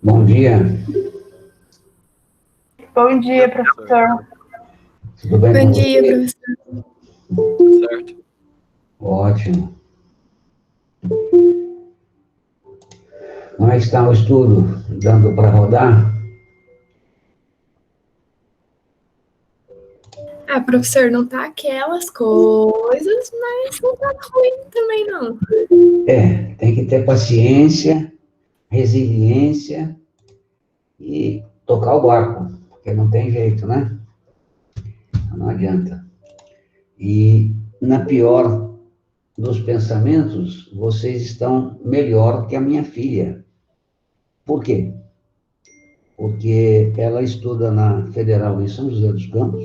Bom dia. Bom dia, professor. Tudo bem Bom com dia, você? professor. Certo. Ótimo. Como é que está o estudo? Dando para rodar? Ah, professor, não tá aquelas coisas, mas não tá ruim também, não. Tem que ter paciência, resiliência e tocar o barco, porque não tem jeito, né? Não adianta. E na pior dos pensamentos, vocês estão melhor que a minha filha. Por quê? Porque ela estuda na Federal em São José dos Campos,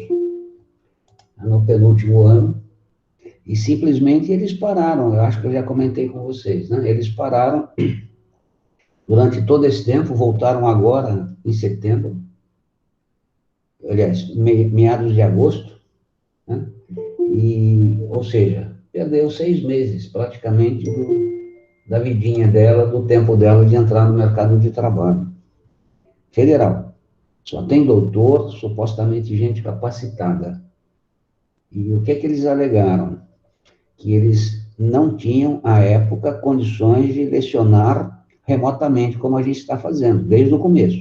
no penúltimo ano, e simplesmente eles pararam. Eu acho que eu já comentei com vocês, né? Eles pararam durante todo esse tempo, voltaram agora em setembro, aliás, meados de agosto, né? Ou seja, perdeu 6 meses praticamente da vidinha dela, do tempo dela de entrar no mercado de trabalho. Federal. Só tem doutor, supostamente gente capacitada. E o que é que eles alegaram? Que eles não tinham, à época, condições de lecionar remotamente, como a gente está fazendo, desde o começo.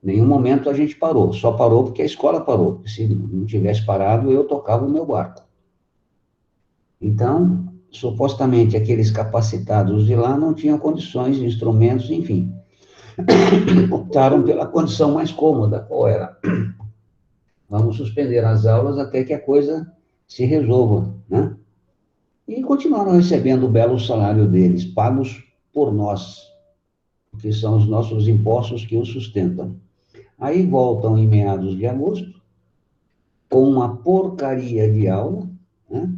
Em nenhum momento a gente parou, só parou porque a escola parou. Se não tivesse parado, eu tocava o meu barco. Então, supostamente, aqueles capacitados de lá não tinham condições, instrumentos, enfim. Optaram pela condição mais cômoda, qual era? Vamos suspender as aulas até que a coisa se resolva, né? E continuaram recebendo o belo salário deles, pagos por nós, que são os nossos impostos que os sustentam. Aí voltam em meados de agosto, com uma porcaria de aula, né?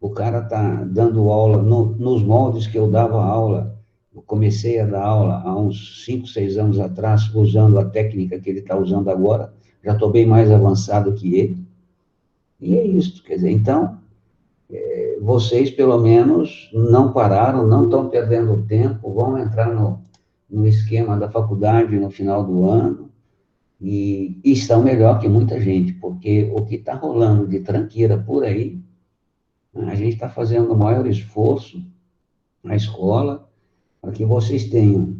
O cara está dando aula nos moldes que eu dava aula. Eu comecei a dar aula há uns 5, 6 anos atrás, usando a técnica que ele está usando agora. Já estou bem mais avançado que ele. E é isso, quer dizer, então, vocês, pelo menos, não pararam, não estão perdendo tempo, vão entrar no esquema da faculdade no final do ano e estão melhor que muita gente, porque o que está rolando de tranqueira por aí, a gente está fazendo o maior esforço na escola para que vocês tenham,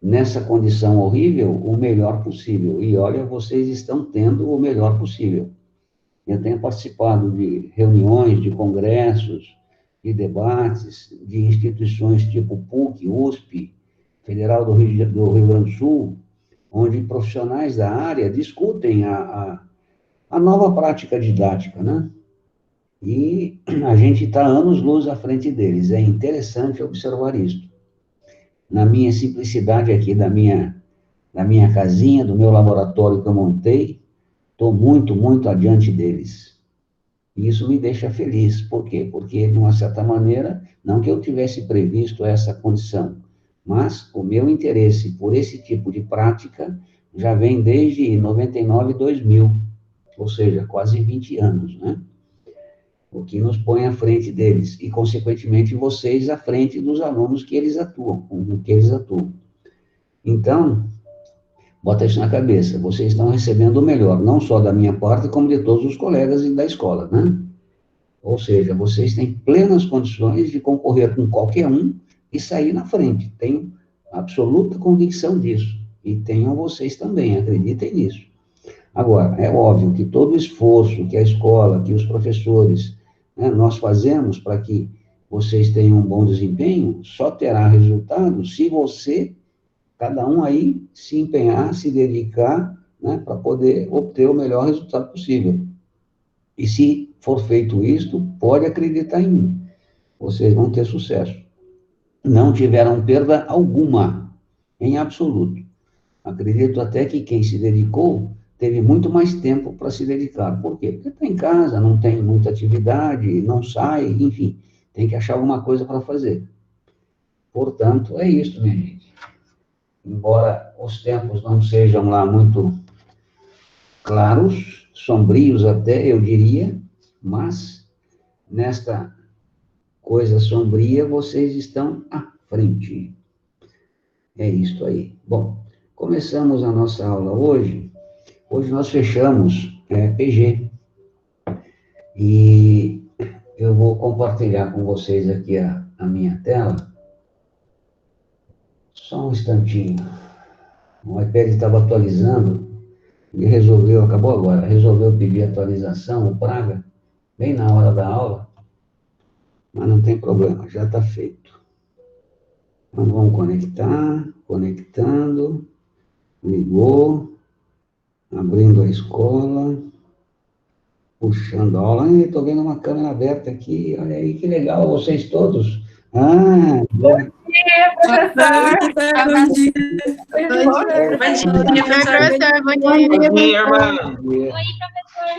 nessa condição horrível, o melhor possível. E olha, vocês estão tendo o melhor possível. Eu tenho participado de reuniões, de congressos, de debates, de instituições tipo PUC, USP, Federal do Rio Grande do Sul, onde profissionais da área discutem a nova prática didática, né? E a gente está anos-luz à frente deles. É interessante observar isso. Na minha simplicidade aqui, da minha casinha, do meu laboratório que eu montei, estou muito, muito adiante deles. E isso me deixa feliz. Por quê? Porque, de uma certa maneira, não que eu tivesse previsto essa condição, mas o meu interesse por esse tipo de prática já vem desde 99, 2000, ou seja, quase 20 anos, né? O que nos põe à frente deles, e, consequentemente, vocês à frente dos alunos que eles atuam, com que eles atuam. Então, bota isso na cabeça, vocês estão recebendo o melhor, não só da minha parte, como de todos os colegas e da escola, né? Ou seja, vocês têm plenas condições de concorrer com qualquer um e sair na frente. Tenho absoluta convicção disso. E tenham vocês também, acreditem nisso. Agora, é óbvio que todo o esforço que a escola, que os professores, né, nós fazemos para que vocês tenham um bom desempenho, só terá resultado se você, cada um aí, se empenhar, se dedicar, né, para poder obter o melhor resultado possível. E se for feito isto, pode acreditar em mim. Vocês vão ter sucesso. Não tiveram perda alguma, em absoluto. Acredito até que quem se dedicou teve muito mais tempo para se dedicar. Por quê? Porque está em casa, não tem muita atividade, não sai, enfim, tem que achar alguma coisa para fazer. Portanto, é isso, minha gente. Embora os tempos não sejam lá muito claros, sombrios até, eu diria, mas nesta coisa sombria, vocês estão à frente. É isso aí. Bom, começamos a nossa aula hoje. Hoje nós fechamos PG. E eu vou compartilhar com vocês aqui a minha tela. Só um instantinho. O iPad estava atualizando e resolveu, acabou agora, resolveu pedir atualização, o Praga, bem na hora da aula, mas não tem problema, já está feito. Então vamos conectar, conectando, ligou, abrindo a escola, puxando a aula. Estou vendo uma câmera aberta aqui, olha aí que legal, vocês todos. Ah, Bom dia, professor. Bom dia. Bom dia, professor. Bom Bom dia. dia, bom dia. Oi, professor.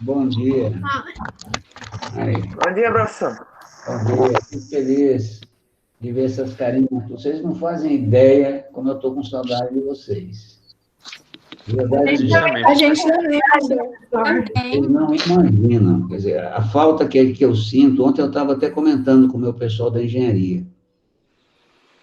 Bom dia. Aí, Bom dia, professor. bom dia. Fico feliz de ver essas carinhas. Vocês não fazem ideia como eu estou com saudade de vocês. De verdade, A gente não lembra. vocês não imaginam. Quer dizer, a falta que eu sinto. Ontem eu estava até comentando com o meu pessoal da engenharia.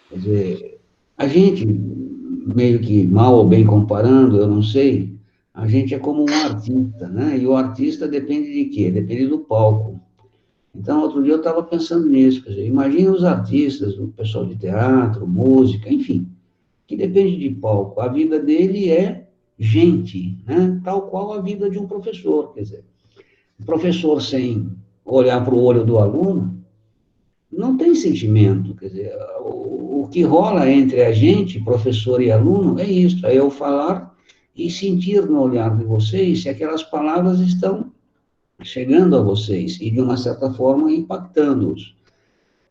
Quer dizer, a gente, meio que mal ou bem comparando, eu não sei, a gente é como um artista, né? E o artista depende de quê? Depende do palco. Então, outro dia eu estava pensando nisso, quer dizer, imagina os artistas, o pessoal de teatro, música, enfim, que depende de palco. A vida dele é gente, né? Tal qual a vida de um professor, quer dizer, o professor sem olhar para o olho do aluno, não tem sentimento, quer dizer, o que rola entre a gente, professor e aluno, é isso, é eu falar e sentir no olhar de vocês se aquelas palavras estão chegando a vocês e, de uma certa forma, impactando-os.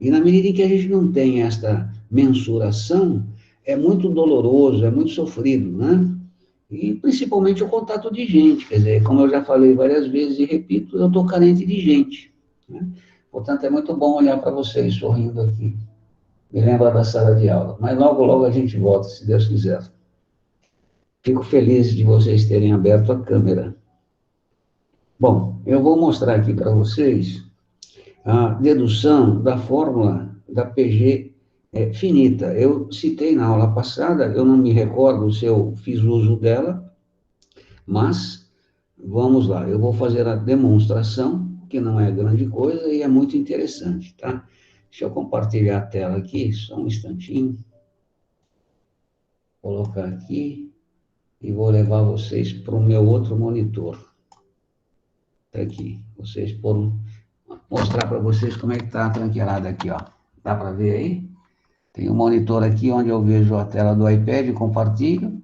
E na medida em que a gente não tem esta mensuração, é muito doloroso, é muito sofrido, né? E principalmente o contato de gente, quer dizer, como eu já falei várias vezes e repito, eu estou carente de gente, né? Portanto, é muito bom olhar para vocês sorrindo aqui. Me lembra da sala de aula. Mas logo, logo a gente volta, se Deus quiser. Fico feliz de vocês terem aberto a câmera. Bom, eu vou mostrar aqui para vocês a dedução da fórmula da PG finita. Eu citei na aula passada, eu não me recordo se eu fiz uso dela, mas vamos lá. Eu vou fazer a demonstração, que não é grande coisa e é muito interessante, tá? Deixa eu compartilhar a tela aqui, só um instantinho. Vou colocar aqui e vou levar vocês para o meu outro monitor. Tá aqui, mostrar para vocês como é que está a tranqueirada aqui, ó. Dá para ver aí? Tem um monitor aqui onde eu vejo a tela do iPad, compartilho.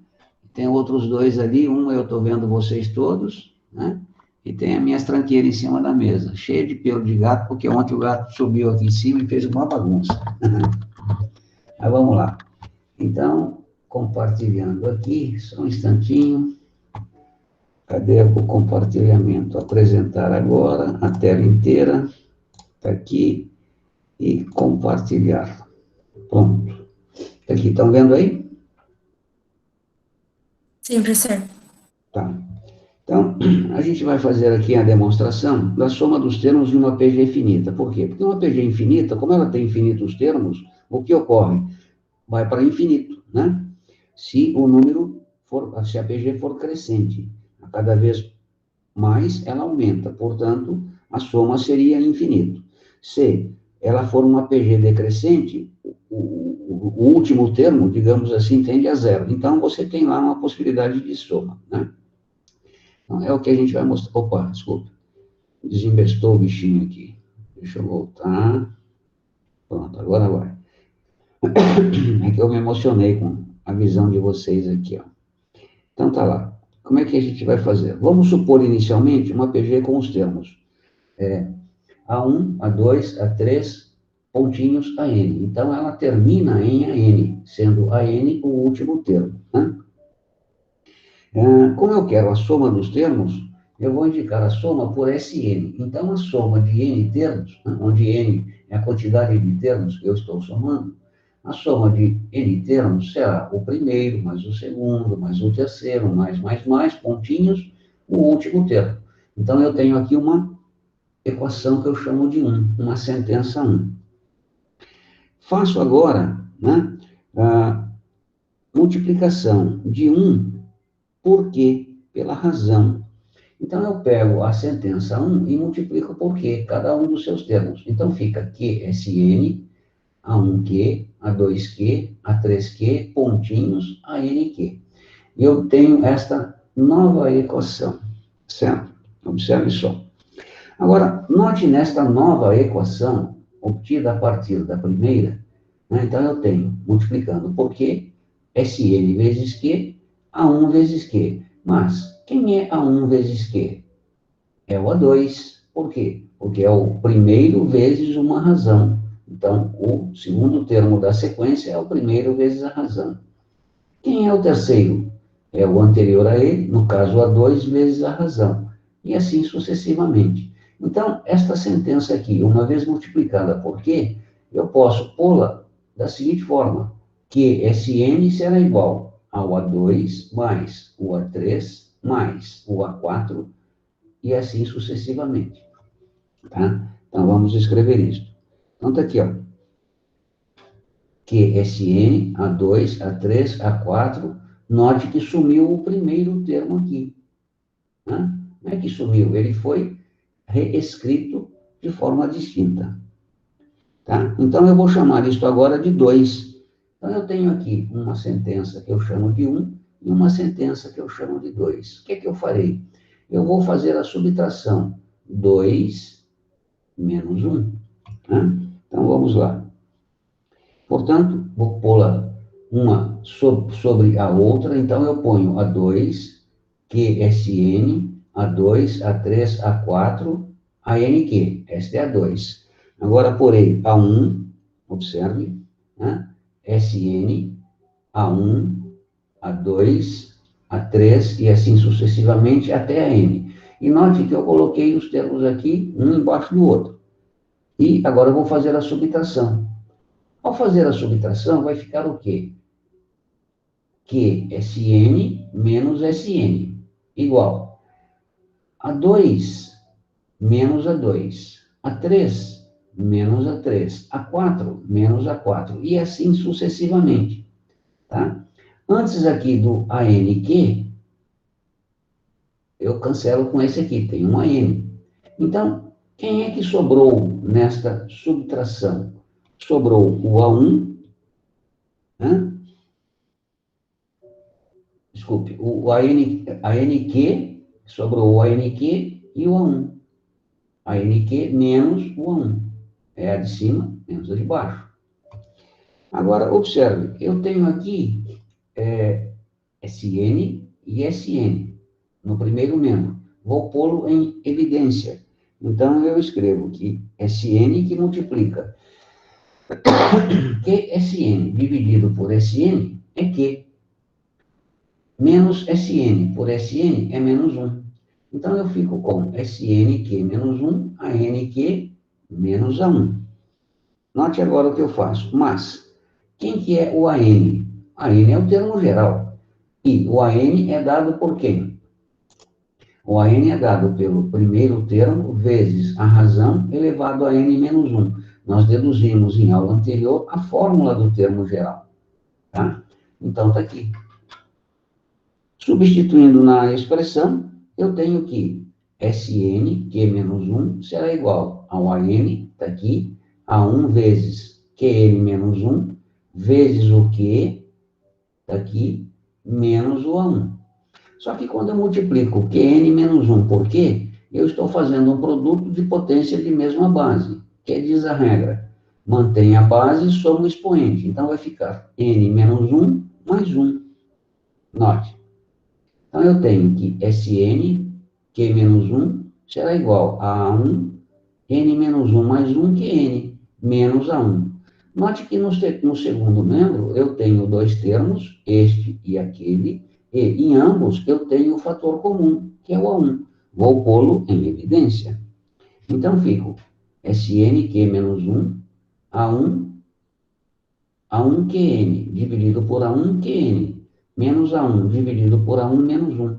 Tem outros dois ali, um eu estou vendo vocês todos, né? E tem as minhas tranqueiras em cima da mesa, cheia de pelo de gato, porque ontem o gato subiu aqui em cima e fez uma bagunça. Mas vamos lá. Então, compartilhando aqui, só um instantinho. Cadê o compartilhamento? Apresentar agora, a tela inteira. Está aqui. E compartilhar. Pronto. Aqui, estão vendo aí? Sim, professor. Tá. Então, a gente vai fazer aqui a demonstração da soma dos termos de uma PG finita. Por quê? Porque uma PG infinita, como ela tem infinitos termos, o que ocorre? Vai para infinito, né? Se a PG for crescente, a cada vez mais ela aumenta, portanto, a soma seria infinito. Se ela for uma PG decrescente, o último termo, digamos assim, tende a zero. Então, você tem lá uma possibilidade de soma, né? Então, é o que a gente vai mostrar. Opa, desculpa. Desembestou o bichinho aqui. Deixa eu voltar. Pronto, agora vai. É que eu me emocionei com a visão de vocês aqui, ó. Então, tá lá. Como é que a gente vai fazer? Vamos supor, inicialmente, uma PG com os termos A1, A2, A3, pontinhos AN. Então, ela termina em AN, sendo AN o último termo, né? Como eu quero a soma dos termos, eu vou indicar a soma por SN. Então, a soma de N termos, né, onde N é a quantidade de termos que eu estou somando, a soma de N termos será o primeiro, mais o segundo, mais o terceiro, mais, pontinhos, o último termo. Então, eu tenho aqui uma equação que eu chamo de 1, uma sentença 1. Faço agora, né, multiplicação de 1 por Q, pela razão. Então, eu pego a sentença 1 e multiplico por Q, cada um dos seus termos. Então, fica QSN, A1Q, A2Q, A3Q, pontinhos, ANQ. E eu tenho esta nova equação, certo? Observe só. Agora, note nesta nova equação, obtida a partir da primeira, né, então eu tenho, multiplicando por Q, SN vezes Q, A1 vezes Q. Mas, quem é A1 vezes Q? É o A2. Por quê? Porque é o primeiro vezes uma razão. Então, o segundo termo da sequência é o primeiro vezes a razão. Quem é o terceiro? É o anterior a ele, no caso, A2 vezes a razão. E assim sucessivamente. Então, esta sentença aqui, uma vez multiplicada por Q, eu posso pô-la da seguinte forma, que SN será igual ao A2 mais o A3 mais o A4 e assim sucessivamente. Tá? Então, vamos escrever isso. Então, está aqui, ó. QSN, A2, A3, A4. Note que sumiu o primeiro termo aqui. Tá? Não é que sumiu, ele foi reescrito de forma distinta. Tá? Então, eu vou chamar isto agora de 2. Então, eu tenho aqui uma sentença que eu chamo de 1 e uma sentença que eu chamo de 2. O que é que eu farei? Eu vou fazer a subtração 2 menos 1. Tá? Então, vamos lá. Portanto, vou pô-la uma sobre a outra, então eu ponho A2, QSN, A2, A3, A4, ANQ. Esta é A2. Agora, porei A1, observe, né? SN, A1, A2, A3 e assim sucessivamente até a N. E note que eu coloquei os termos aqui, um embaixo do outro. E agora eu vou fazer a subtração. Ao fazer a subtração, vai ficar o quê? QSN menos SN, igual A2 menos A2, A3 menos A3, A4 menos A4, e assim sucessivamente, tá? Antes aqui do ANQ, eu cancelo com esse aqui, tem um AN. Então, quem é que sobrou nesta subtração? Sobrou o A1, né? Desculpe, o ANQ, sobrou o ANQ e o A1. ANQ menos o A1. É a de cima menos a de baixo. Agora, observe, eu tenho aqui SN e SN no primeiro membro. Vou pô-lo em evidência. Então, eu escrevo que SN que multiplica QSN dividido por SN é Q. Menos SN por SN é menos 1. Então, eu fico com SNQ menos 1, ANQ menos A1. Note agora o que eu faço. Mas, quem que é o AN? AN é o termo geral. E o AN é dado por quem? O AN é dado pelo primeiro termo vezes a razão elevado a N menos 1. Nós deduzimos em aula anterior a fórmula do termo geral. Tá? Então, está aqui. Substituindo na expressão, eu tenho que SN, Q menos 1, será igual ao AN, está aqui, a 1 vezes QN menos 1, vezes o Q, está aqui, menos o A1. Só que quando eu multiplico QN menos 1 por Q, eu estou fazendo um produto de potência de mesma base, que diz a regra. Mantém a base sobre o expoente. Então, vai ficar N menos 1 mais 1. Note. Então, eu tenho que SN, Q menos 1, será igual a A1, N menos 1 mais 1, QN, menos A1. Note que no segundo membro, eu tenho dois termos, este e aquele, e em ambos eu tenho o fator comum, que é o A1. Vou pô-lo em evidência. Então, fico SN, Q menos 1, A1, A1QN, dividido por A1QN, menos A1, dividido por A1 menos 1.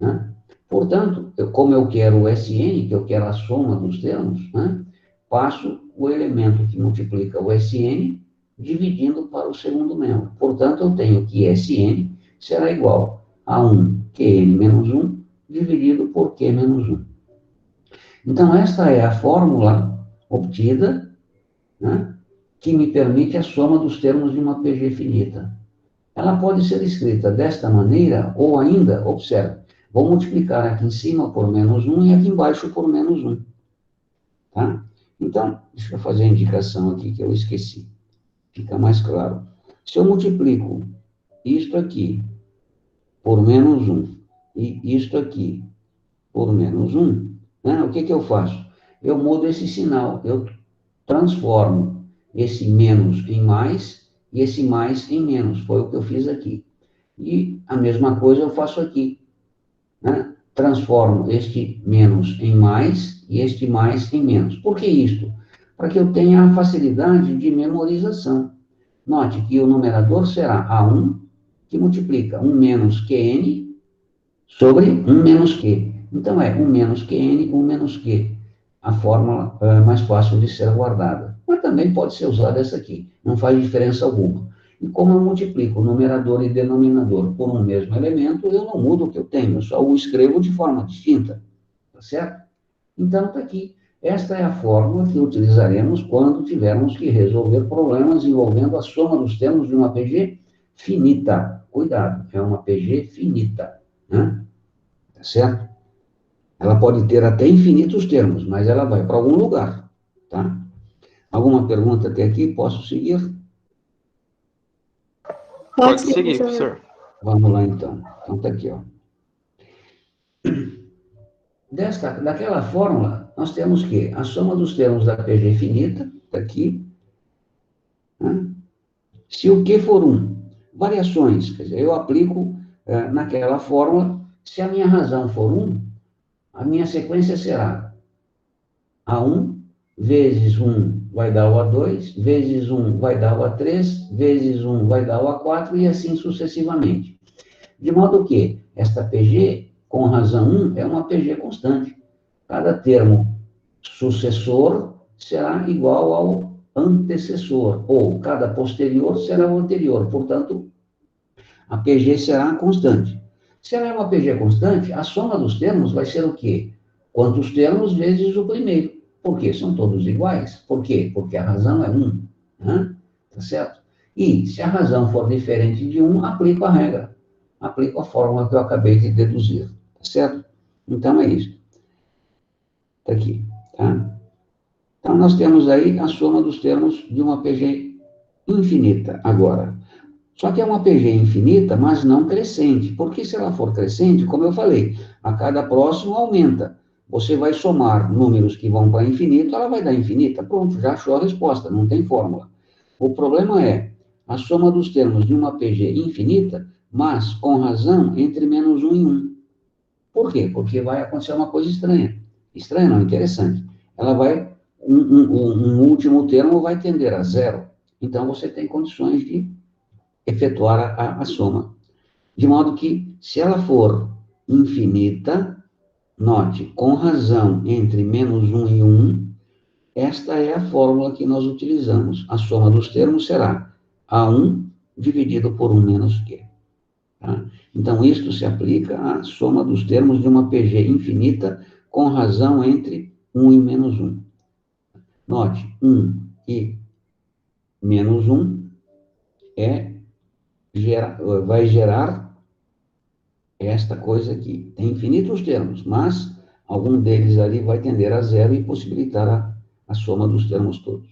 Né? Portanto, como eu quero o SN, que eu quero a soma dos termos, né? Passo o elemento que multiplica o SN dividindo para o segundo membro. Portanto, eu tenho que Sn será igual a 1 Qn menos 1 dividido por Q menos 1. Então, esta é a fórmula obtida, né, que me permite a soma dos termos de uma PG finita. Ela pode ser escrita desta maneira, ou ainda, observe, vou multiplicar aqui em cima por menos 1 e aqui embaixo por menos 1. Tá? Então, deixa eu fazer a indicação aqui que eu esqueci. Fica mais claro. Se eu multiplico isto aqui por menos 1 e isto aqui por menos 1, né, o que eu faço? Eu mudo esse sinal, eu transformo esse menos em mais e esse mais em menos. Foi o que eu fiz aqui. E a mesma coisa eu faço aqui. Né? Transformo este menos em mais e este mais em menos. Por que isto? Para que eu tenha a facilidade de memorização. Note que o numerador será A1, que multiplica 1 menos Qn sobre 1 menos Q. Então, é 1 menos Qn, 1 menos Q. A fórmula mais fácil de ser guardada. Mas também pode ser usada essa aqui. Não faz diferença alguma. E como eu multiplico numerador e denominador por um mesmo elemento, eu não mudo o que eu tenho, eu só o escrevo de forma distinta. Tá certo? Então, está aqui. Esta é a fórmula que utilizaremos quando tivermos que resolver problemas envolvendo a soma dos termos de uma PG finita. Cuidado, é uma PG finita. Né? Tá certo? Ela pode ter até infinitos termos, mas ela vai para algum lugar. Tá? Alguma pergunta até aqui? Posso seguir? Pode seguir, professor. Vamos lá, então. Então, está aqui, ó. Daquela fórmula, nós temos que a soma dos termos da PG finita, está aqui, né? Se o Q for 1, variações, quer dizer, eu aplico naquela fórmula, se a minha razão for 1, a minha sequência será A1 vezes 1 vai dar o A2, vezes 1 vai dar o A3, vezes 1 vai dar o A4 e assim sucessivamente. De modo que esta PG, com razão 1, é uma PG constante. Cada termo sucessor será igual ao antecessor, ou cada posterior será o anterior. Portanto, a PG será constante. Se ela é uma PG constante, a soma dos termos vai ser o quê? Quantos termos vezes o primeiro. Por quê? São todos iguais. Por quê? Porque a razão é 1. Né? Tá certo? E, se a razão for diferente de 1, aplico a regra. Aplico a fórmula que eu acabei de deduzir. Tá certo? Então, é isso. Está aqui. Tá? Então, nós temos aí a soma dos termos de uma PG infinita agora. Só que é uma PG infinita, mas não crescente. Porque se ela for crescente, como eu falei, a cada próximo aumenta. Você vai somar números que vão para infinito, ela vai dar infinita. Pronto, já achou a resposta, não tem fórmula. O problema é a soma dos termos de uma PG infinita, mas com razão entre menos 1 e 1. Por quê? Porque vai acontecer uma coisa estranha. Estranha não, interessante. Ela vai, um último termo vai tender a zero. Então, você tem condições de efetuar a soma. De modo que, se ela for infinita, note, com razão entre menos 1 e 1, esta é a fórmula que nós utilizamos. A soma dos termos será A1 dividido por 1 menos Q. Tá? Então, isto se aplica à soma dos termos de uma PG infinita com razão entre 1 e menos 1. Note, 1 e menos 1 vai gerar esta coisa aqui. Tem infinitos termos, mas algum deles ali vai tender a zero e possibilitar a soma dos termos todos.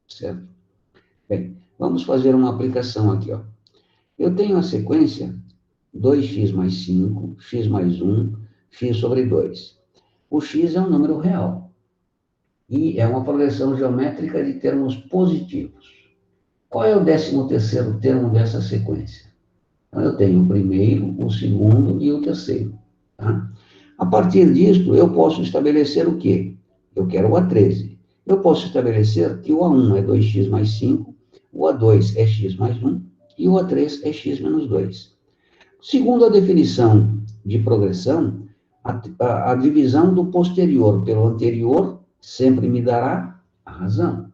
Certo? Bem, vamos fazer uma aplicação aqui, ó. Eu tenho a sequência 2x mais 5, x mais 1, x sobre 2. O x é um número real. E é uma progressão geométrica de termos positivos. Qual é o 13º termo dessa sequência? Então, eu tenho o primeiro, o segundo e o terceiro. Tá? A partir disto, eu posso estabelecer o quê? Eu quero o A13. Eu posso estabelecer que o A1 é 2x mais 5, o A2 é x mais 1 e o A3 é x menos 2. Segundo a definição de progressão, a divisão do posterior pelo anterior sempre me dará a razão.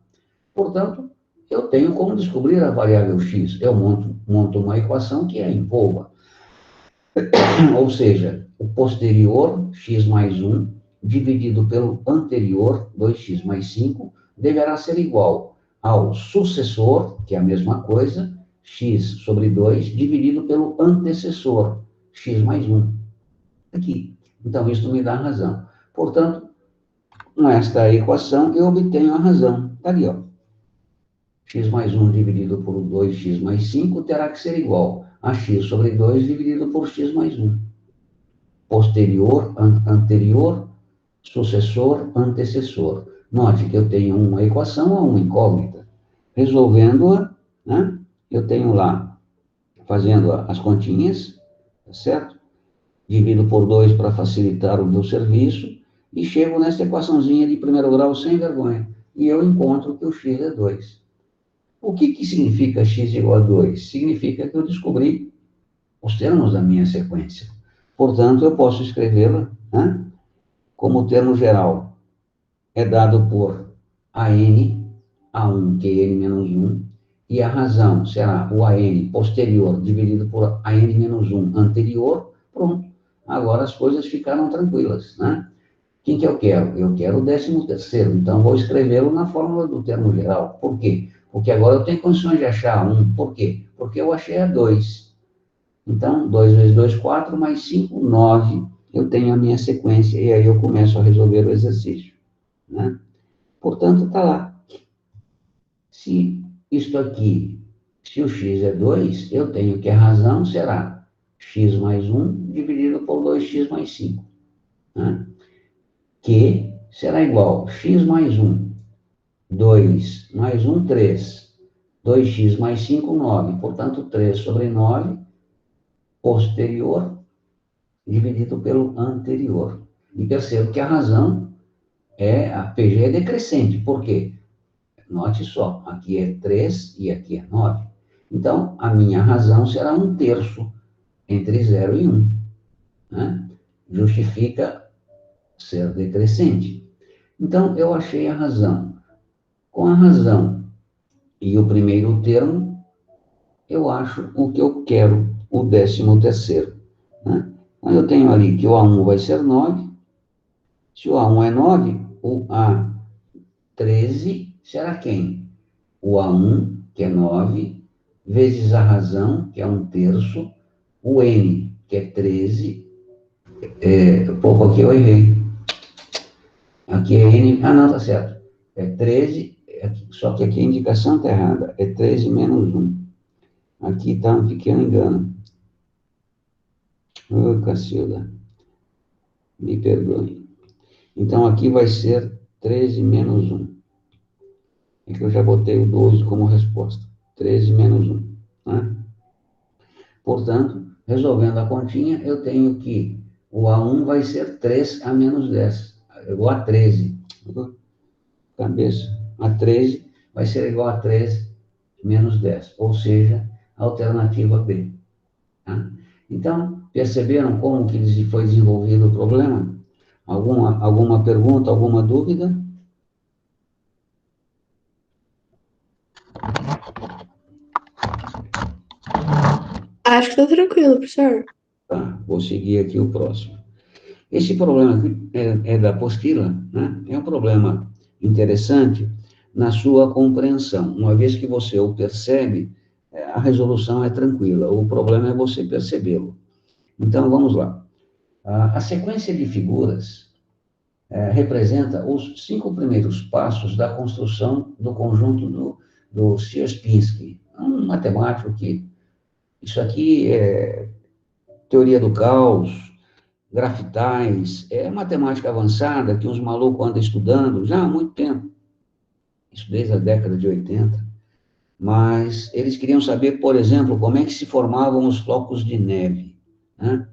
Portanto, eu tenho como descobrir a variável x. Eu monto uma equação que é empolva. Ou seja, o posterior, x mais 1, dividido pelo anterior, 2x mais 5, deverá ser igual ao sucessor, que é a mesma coisa, x sobre 2, dividido pelo antecessor, x mais 1. Aqui. Então, isso me dá a razão. Portanto, nesta equação, eu obtenho a razão. Está ali, ó. X mais 1 dividido por 2x mais 5 terá que ser igual a x sobre 2 dividido por x mais 1. Posterior, anterior, sucessor, antecessor. Note que eu tenho uma equação ou uma incógnita. Resolvendo-a, né, eu tenho lá, fazendo as continhas, tá certo? Divido por 2 para facilitar o meu serviço e chego nessa equaçãozinha de primeiro grau sem vergonha. E eu encontro que o x é 2. O que significa x igual a 2? Significa que eu descobri os termos da minha sequência. Portanto, eu posso escrevê-la, né, como termo geral é dado por AN, A1, que é N menos 1, e a razão será o AN posterior dividido por AN menos 1 anterior. Pronto. Agora as coisas ficaram tranquilas, né? Quem que eu quero? Eu quero o 13º, então vou escrevê-lo na fórmula do termo geral. Por quê? Porque agora eu tenho condições de achar 1. Por quê? Porque eu achei a 2. Então, 2 vezes 2, 4, mais 5, 9. Eu tenho a minha sequência, e aí eu começo a resolver o exercício, né? Portanto, está lá. Se isto aqui, se o x é 2, eu tenho que a razão será x mais 1 dividido por 2x mais 5, né? Que será igual a x mais 1, 2 mais 1, 3, 2x mais 5, 9. Portanto, 3 sobre 9, posterior, dividido pelo anterior. E percebo que a razão a PG é decrescente. Por quê? Note só, aqui é 3 e aqui é 9. Então, a minha razão será 1/3 entre 0 e 1. Né? Justifica ser decrescente. Então, eu achei a razão. Com a razão e o primeiro termo, eu acho o que eu quero, o 13º. Né? Então, eu tenho ali que o A1 vai ser 9. Se o A1 é 9, o A13 será quem? O A1, que é 9, vezes a razão, que é 1/3, o N, que é 13. Pouco aqui eu errei. Aqui é N, não, tá certo. É 13, só que aqui a indicação está errada. É 13 menos 1. Aqui está um pequeno engano. Ô, Cacilda, me perdoe. Então, aqui vai ser 13 menos 1. É que eu já botei o 12 como resposta. 13 menos 1. Né? Portanto, resolvendo a continha, eu tenho que o A1 vai ser 3 a menos 10. Igual a 13. Cabeça. A 13 vai ser igual a 13 menos 10. Ou seja, a alternativa B. Tá? Então, perceberam como que foi desenvolvido o problema? Alguma pergunta, alguma dúvida? Acho que está tranquilo, professor. Tá, vou seguir aqui o próximo. Esse problema aqui é da apostila, né? É um problema interessante na sua compreensão. Uma vez que você o percebe, a resolução é tranquila. O problema é você percebê-lo. Então, vamos lá. A sequência de figuras representa os 5 primeiros passos da construção do conjunto do Sierpinski. Um matemático que... Isso aqui é teoria do caos, grafitais, é matemática avançada que os malucos andam estudando já há muito tempo. Isso desde a década de 80. Mas eles queriam saber, por exemplo, como é que se formavam os flocos de neve, né?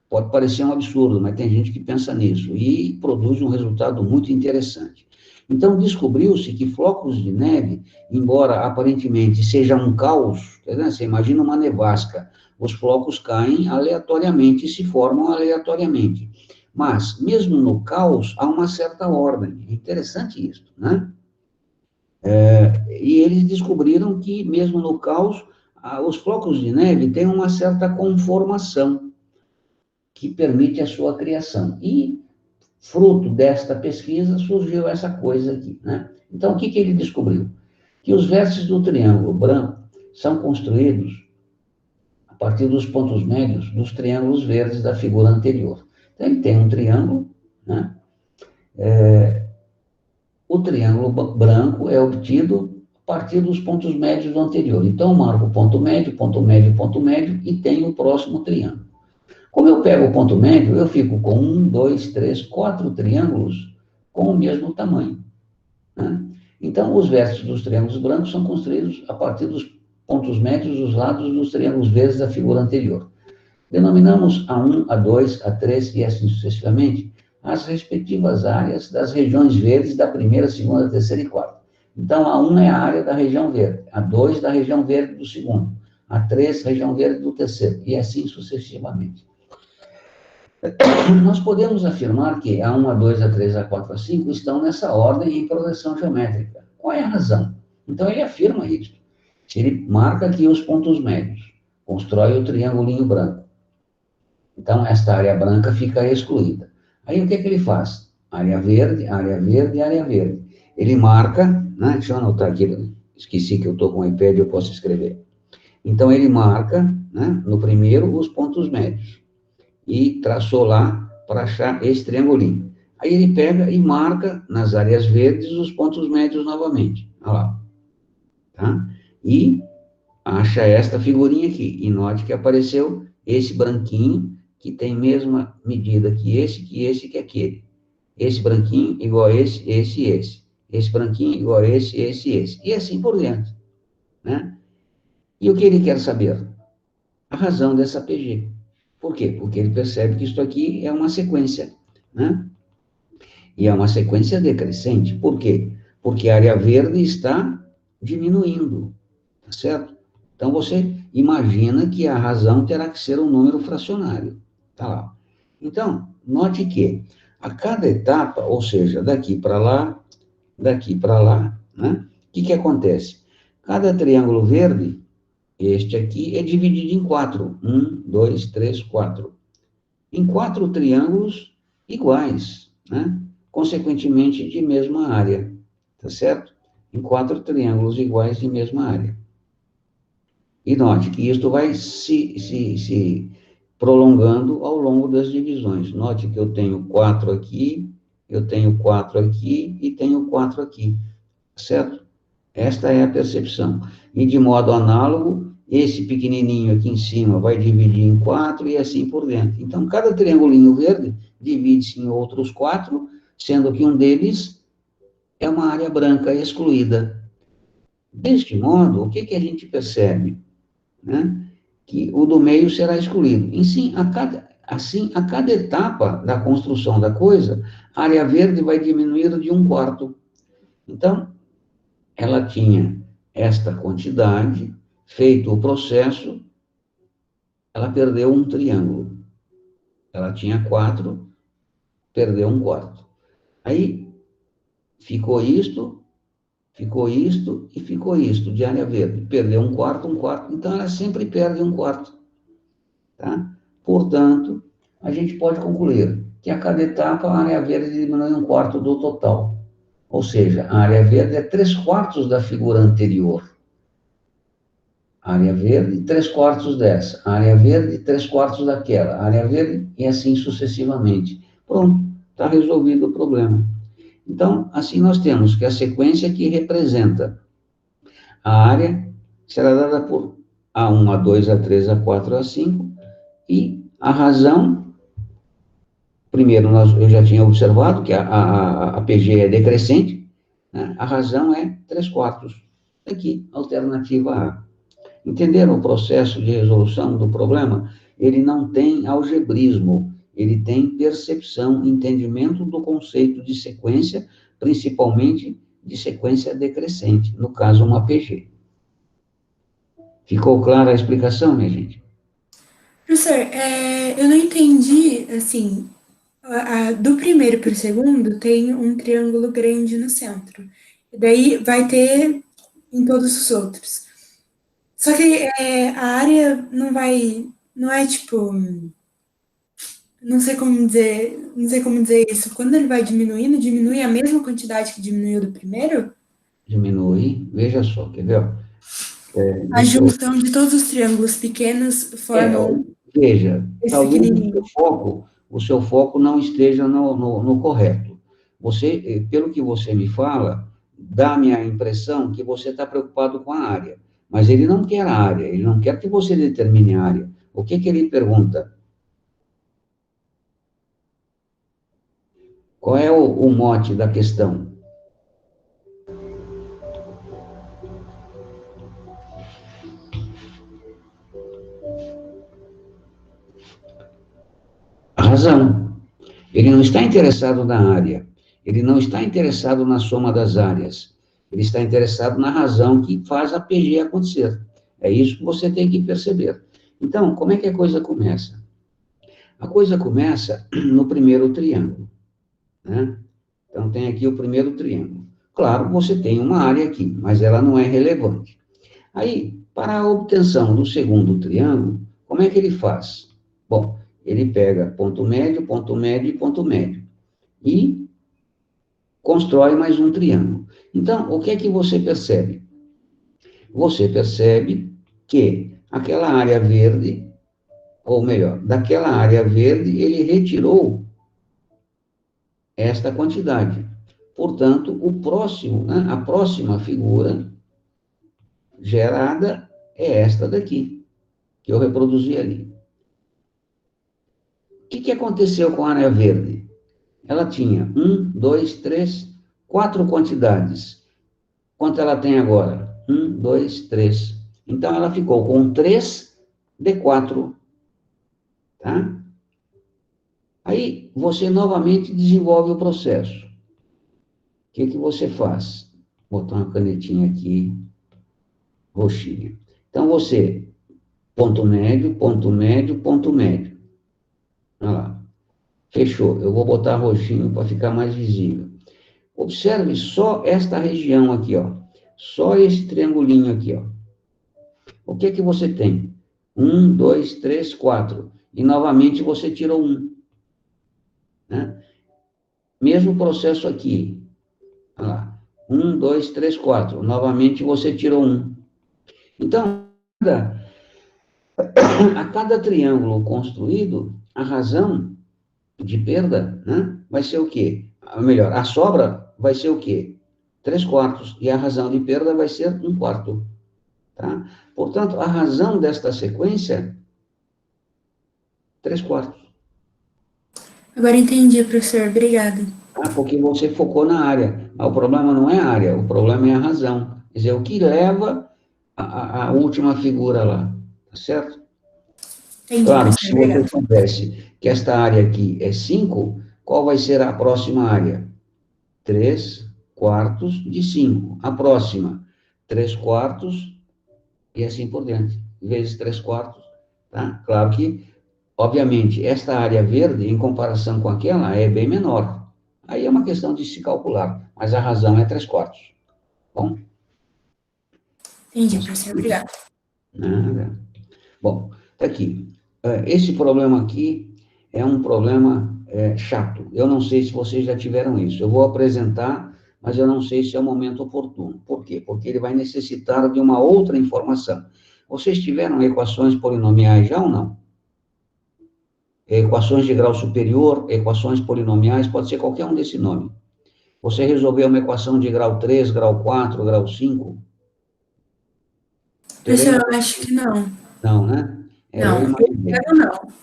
Pode parecer um absurdo, mas tem gente que pensa nisso e produz um resultado muito interessante. Então, descobriu-se que flocos de neve, embora aparentemente seja um caos, você imagina uma nevasca, os flocos caem aleatoriamente e se formam aleatoriamente. Mas, mesmo no caos, há uma certa ordem. É interessante isso, né? E eles descobriram que, mesmo no caos, os flocos de neve têm uma certa conformação que permite a sua criação. E, fruto desta pesquisa, surgiu essa coisa aqui, né? Então, o que ele descobriu? Que os vértices do triângulo branco são construídos a partir dos pontos médios dos triângulos verdes da figura anterior. Então, ele tem um triângulo, né? O triângulo branco é obtido a partir dos pontos médios do anterior. Então, eu marco ponto médio, e tenho o próximo triângulo. Como eu pego o ponto médio, eu fico com 1, 2, 3, 4 triângulos com o mesmo tamanho, né? Então, os vértices dos triângulos brancos são construídos a partir dos pontos médios dos lados dos triângulos verdes da figura anterior. Denominamos A1, A2, A3 e assim sucessivamente as respectivas áreas das regiões verdes da primeira, segunda, terceira e quarta. Então, A1 é a área da região verde, A2 da região verde do segundo, A3, região verde do terceiro, e assim sucessivamente. Nós podemos afirmar que A1, A2, A3, A4, A5 estão nessa ordem em progressão geométrica. Qual é a razão? Então, ele afirma isso. Ele marca aqui os pontos médios, constrói o triângulo branco. Então, esta área branca fica excluída. Aí, o que ele faz? Área verde, área verde, área verde. Ele marca, né? Deixa eu anotar aqui, esqueci que eu estou com o iPad, eu posso escrever. Então, ele marca, né, no primeiro, os pontos médios. E traçou lá para achar esse triangulinho. Aí ele pega e marca nas áreas verdes os pontos médios novamente. Olha lá. Tá? E acha esta figurinha aqui. E note que apareceu esse branquinho, que tem mesma medida que esse, que aquele. Esse branquinho igual a esse, esse e esse. Esse branquinho igual a esse, esse e esse. E assim por diante, né? E o que ele quer saber? A razão dessa PG. Por quê? Porque ele percebe que isso aqui é uma sequência, né? E é uma sequência decrescente. Por quê? Porque a área verde está diminuindo, tá certo? Então, você imagina que a razão terá que ser um número fracionário. Tá lá. Então, note que a cada etapa, ou seja, daqui para lá, né? O que acontece? Cada triângulo verde, este aqui, é dividido em 4. 1, 2, 3, 4. Em 4 triângulos iguais, né? Consequentemente, de mesma área, tá certo? Em 4 triângulos iguais de mesma área. E note que isto vai se prolongando ao longo das divisões. Note que eu tenho 4 aqui, eu tenho 4 aqui e tenho 4 aqui, certo? Esta é a percepção. E de modo análogo, esse pequenininho aqui em cima vai dividir em 4 e assim por diante. Então, cada triangulinho verde divide-se em outros 4, sendo que um deles é uma área branca excluída. Deste modo, o que a gente percebe? Né? Que o do meio será excluído. Assim, a cada etapa da construção da coisa, a área verde vai diminuir de 1/4. Então, ela tinha esta quantidade, feito o processo, ela perdeu um triângulo. Ela tinha 4, perdeu 1/4. Aí, ficou isto e ficou isto, de área verde. Perdeu 1/4, então ela sempre perde 1/4. Tá? Portanto, a gente pode concluir que a cada etapa a área verde diminui 1/4 do total. Ou seja, a área verde é 3/4 da figura anterior. Área verde, 3/4 dessa. Área verde, 3/4 daquela. Área verde, e assim sucessivamente. Pronto, está resolvido o problema. Então, assim nós temos que a sequência que representa a área será dada por A1, A2, A3, A4, A5, e a razão, primeiro eu já tinha observado que a PG é decrescente, né? A razão é 3/4. Aqui, alternativa A. Entenderam o processo de resolução do problema? Ele não tem algebrismo, ele tem percepção, entendimento do conceito de sequência, principalmente de sequência decrescente, no caso, uma PG. Ficou clara a explicação, minha gente? Professor, eu não entendi, assim, do primeiro para o segundo tem um triângulo grande no centro. E daí vai ter em todos os outros. Só que a área não é tipo, não sei como dizer isso. Quando ele vai diminuindo, diminui a mesma quantidade que diminuiu do primeiro? Diminui, veja só, quer ver? A Deixa eu... junção de todos os triângulos pequenos formam Veja, esse talvez pequenininho. o seu foco não esteja no correto. Você, pelo que você me fala, dá-me a impressão que você está preocupado com a área. Mas ele não quer a área, ele não quer que você determine a área. O que que ele pergunta? Qual é o mote da questão? A razão. Ele não está interessado na área. Ele não está interessado na soma das áreas. Ele está interessado na razão que faz a PG acontecer. É isso que você tem que perceber. Então, como é que a coisa começa? A coisa começa no primeiro triângulo, né? Então, tem aqui o primeiro triângulo. Claro, você tem uma área aqui, mas ela não é relevante. Aí, para a obtenção do segundo triângulo, como é que ele faz? Bom, ele pega ponto médio e ponto médio. E constrói mais um triângulo. Então, o que é que você percebe? Você percebe que aquela área verde, ou melhor, daquela área verde, ele retirou esta quantidade. Portanto, o próximo, né, a próxima figura gerada é esta daqui, que eu reproduzi ali. O que aconteceu com a área verde? Ela tinha 1, 2, 3, 4 quantidades. Quanto ela tem agora? 1, 2, 3. Então, ela ficou com 3D4. Tá? Aí, você novamente desenvolve o processo. O que você faz? Vou botar uma canetinha aqui, roxinha. Então, você, ponto médio, ponto médio, ponto médio. Olha lá. Fechou. Eu vou botar roxinho para ficar mais visível. Observe só esta região aqui, ó. Só esse triangulinho aqui, ó. O que você tem? 1, 2, 3, 4. E novamente você tirou 1. Né? Mesmo processo aqui. Olha lá. 1, 2, 3, 4. Novamente você tirou 1. Então, a cada triângulo construído, a razão de perda, né, vai ser o quê? Melhor, a sobra vai ser o quê? 3/4. E a razão de perda vai ser 1/4. Tá? Portanto, a razão desta sequência, 3/4. Agora entendi, professor. Obrigada. Tá? Porque você focou na área. Mas o problema não é a área, o problema é a razão. Quer dizer, o que leva a última figura lá. Tá certo? Entendi, Claro, professor. se você Obrigada. soubesse que esta área aqui é 5, qual vai ser a próxima área? 3/4 de 5. A próxima, 3/4 e assim por diante. Vezes 3/4. Tá? Claro que, obviamente, esta área verde, em comparação com aquela, é bem menor. Aí é uma questão de se calcular, mas a razão é 3/4. Bom? Entendi, professor. Obrigada. Nada. Bom, tá aqui. Esse problema aqui é um problema chato. Eu não sei se vocês já tiveram isso. Eu vou apresentar, mas eu não sei se é o momento oportuno. Por quê? Porque ele vai necessitar de uma outra informação. Vocês tiveram equações polinomiais já ou não? Equações de grau superior, equações polinomiais, pode ser qualquer um desse nome. Você resolveu uma equação de grau 3, grau 4, grau 5? Professor, eu acho que não. Não, né? Eu Não, imaginei. eu não.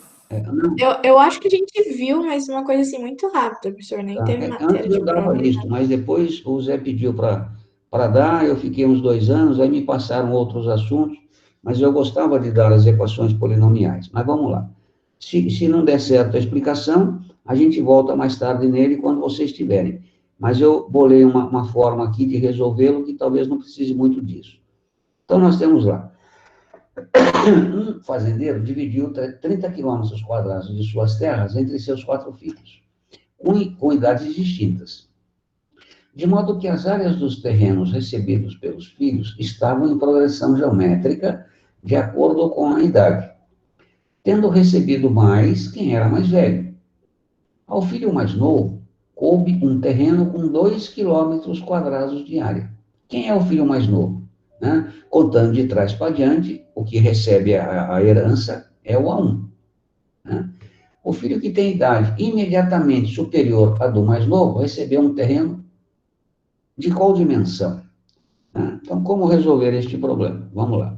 Não. Eu acho que a gente viu, mas uma coisa assim muito rápida, professor. Nem teve Antes matéria de eu dava prova. listo, mas depois o Zé pediu para dar, eu fiquei uns 2 anos, aí me passaram outros assuntos, mas eu gostava de dar as equações polinomiais. Mas vamos lá. Se não der certo a explicação, a gente volta mais tarde nele quando vocês tiverem. Mas eu bolei uma forma aqui de resolvê-lo que talvez não precise muito disso. Então, nós temos lá. Um fazendeiro dividiu 30 quilômetros quadrados de suas terras entre seus 4 filhos, com idades distintas. de modo que as áreas dos terrenos recebidos pelos filhos estavam em progressão geométrica de acordo com a idade, tendo recebido mais quem era mais velho. Ao filho mais novo, coube um terreno com 2 quilômetros quadrados de área. Quem é o filho mais novo? Né? Contando de trás para diante, o que recebe a herança é o A1. Né? O filho que tem idade imediatamente superior à do mais novo recebeu um terreno de qual dimensão? Né? Então, como resolver este problema? Vamos lá.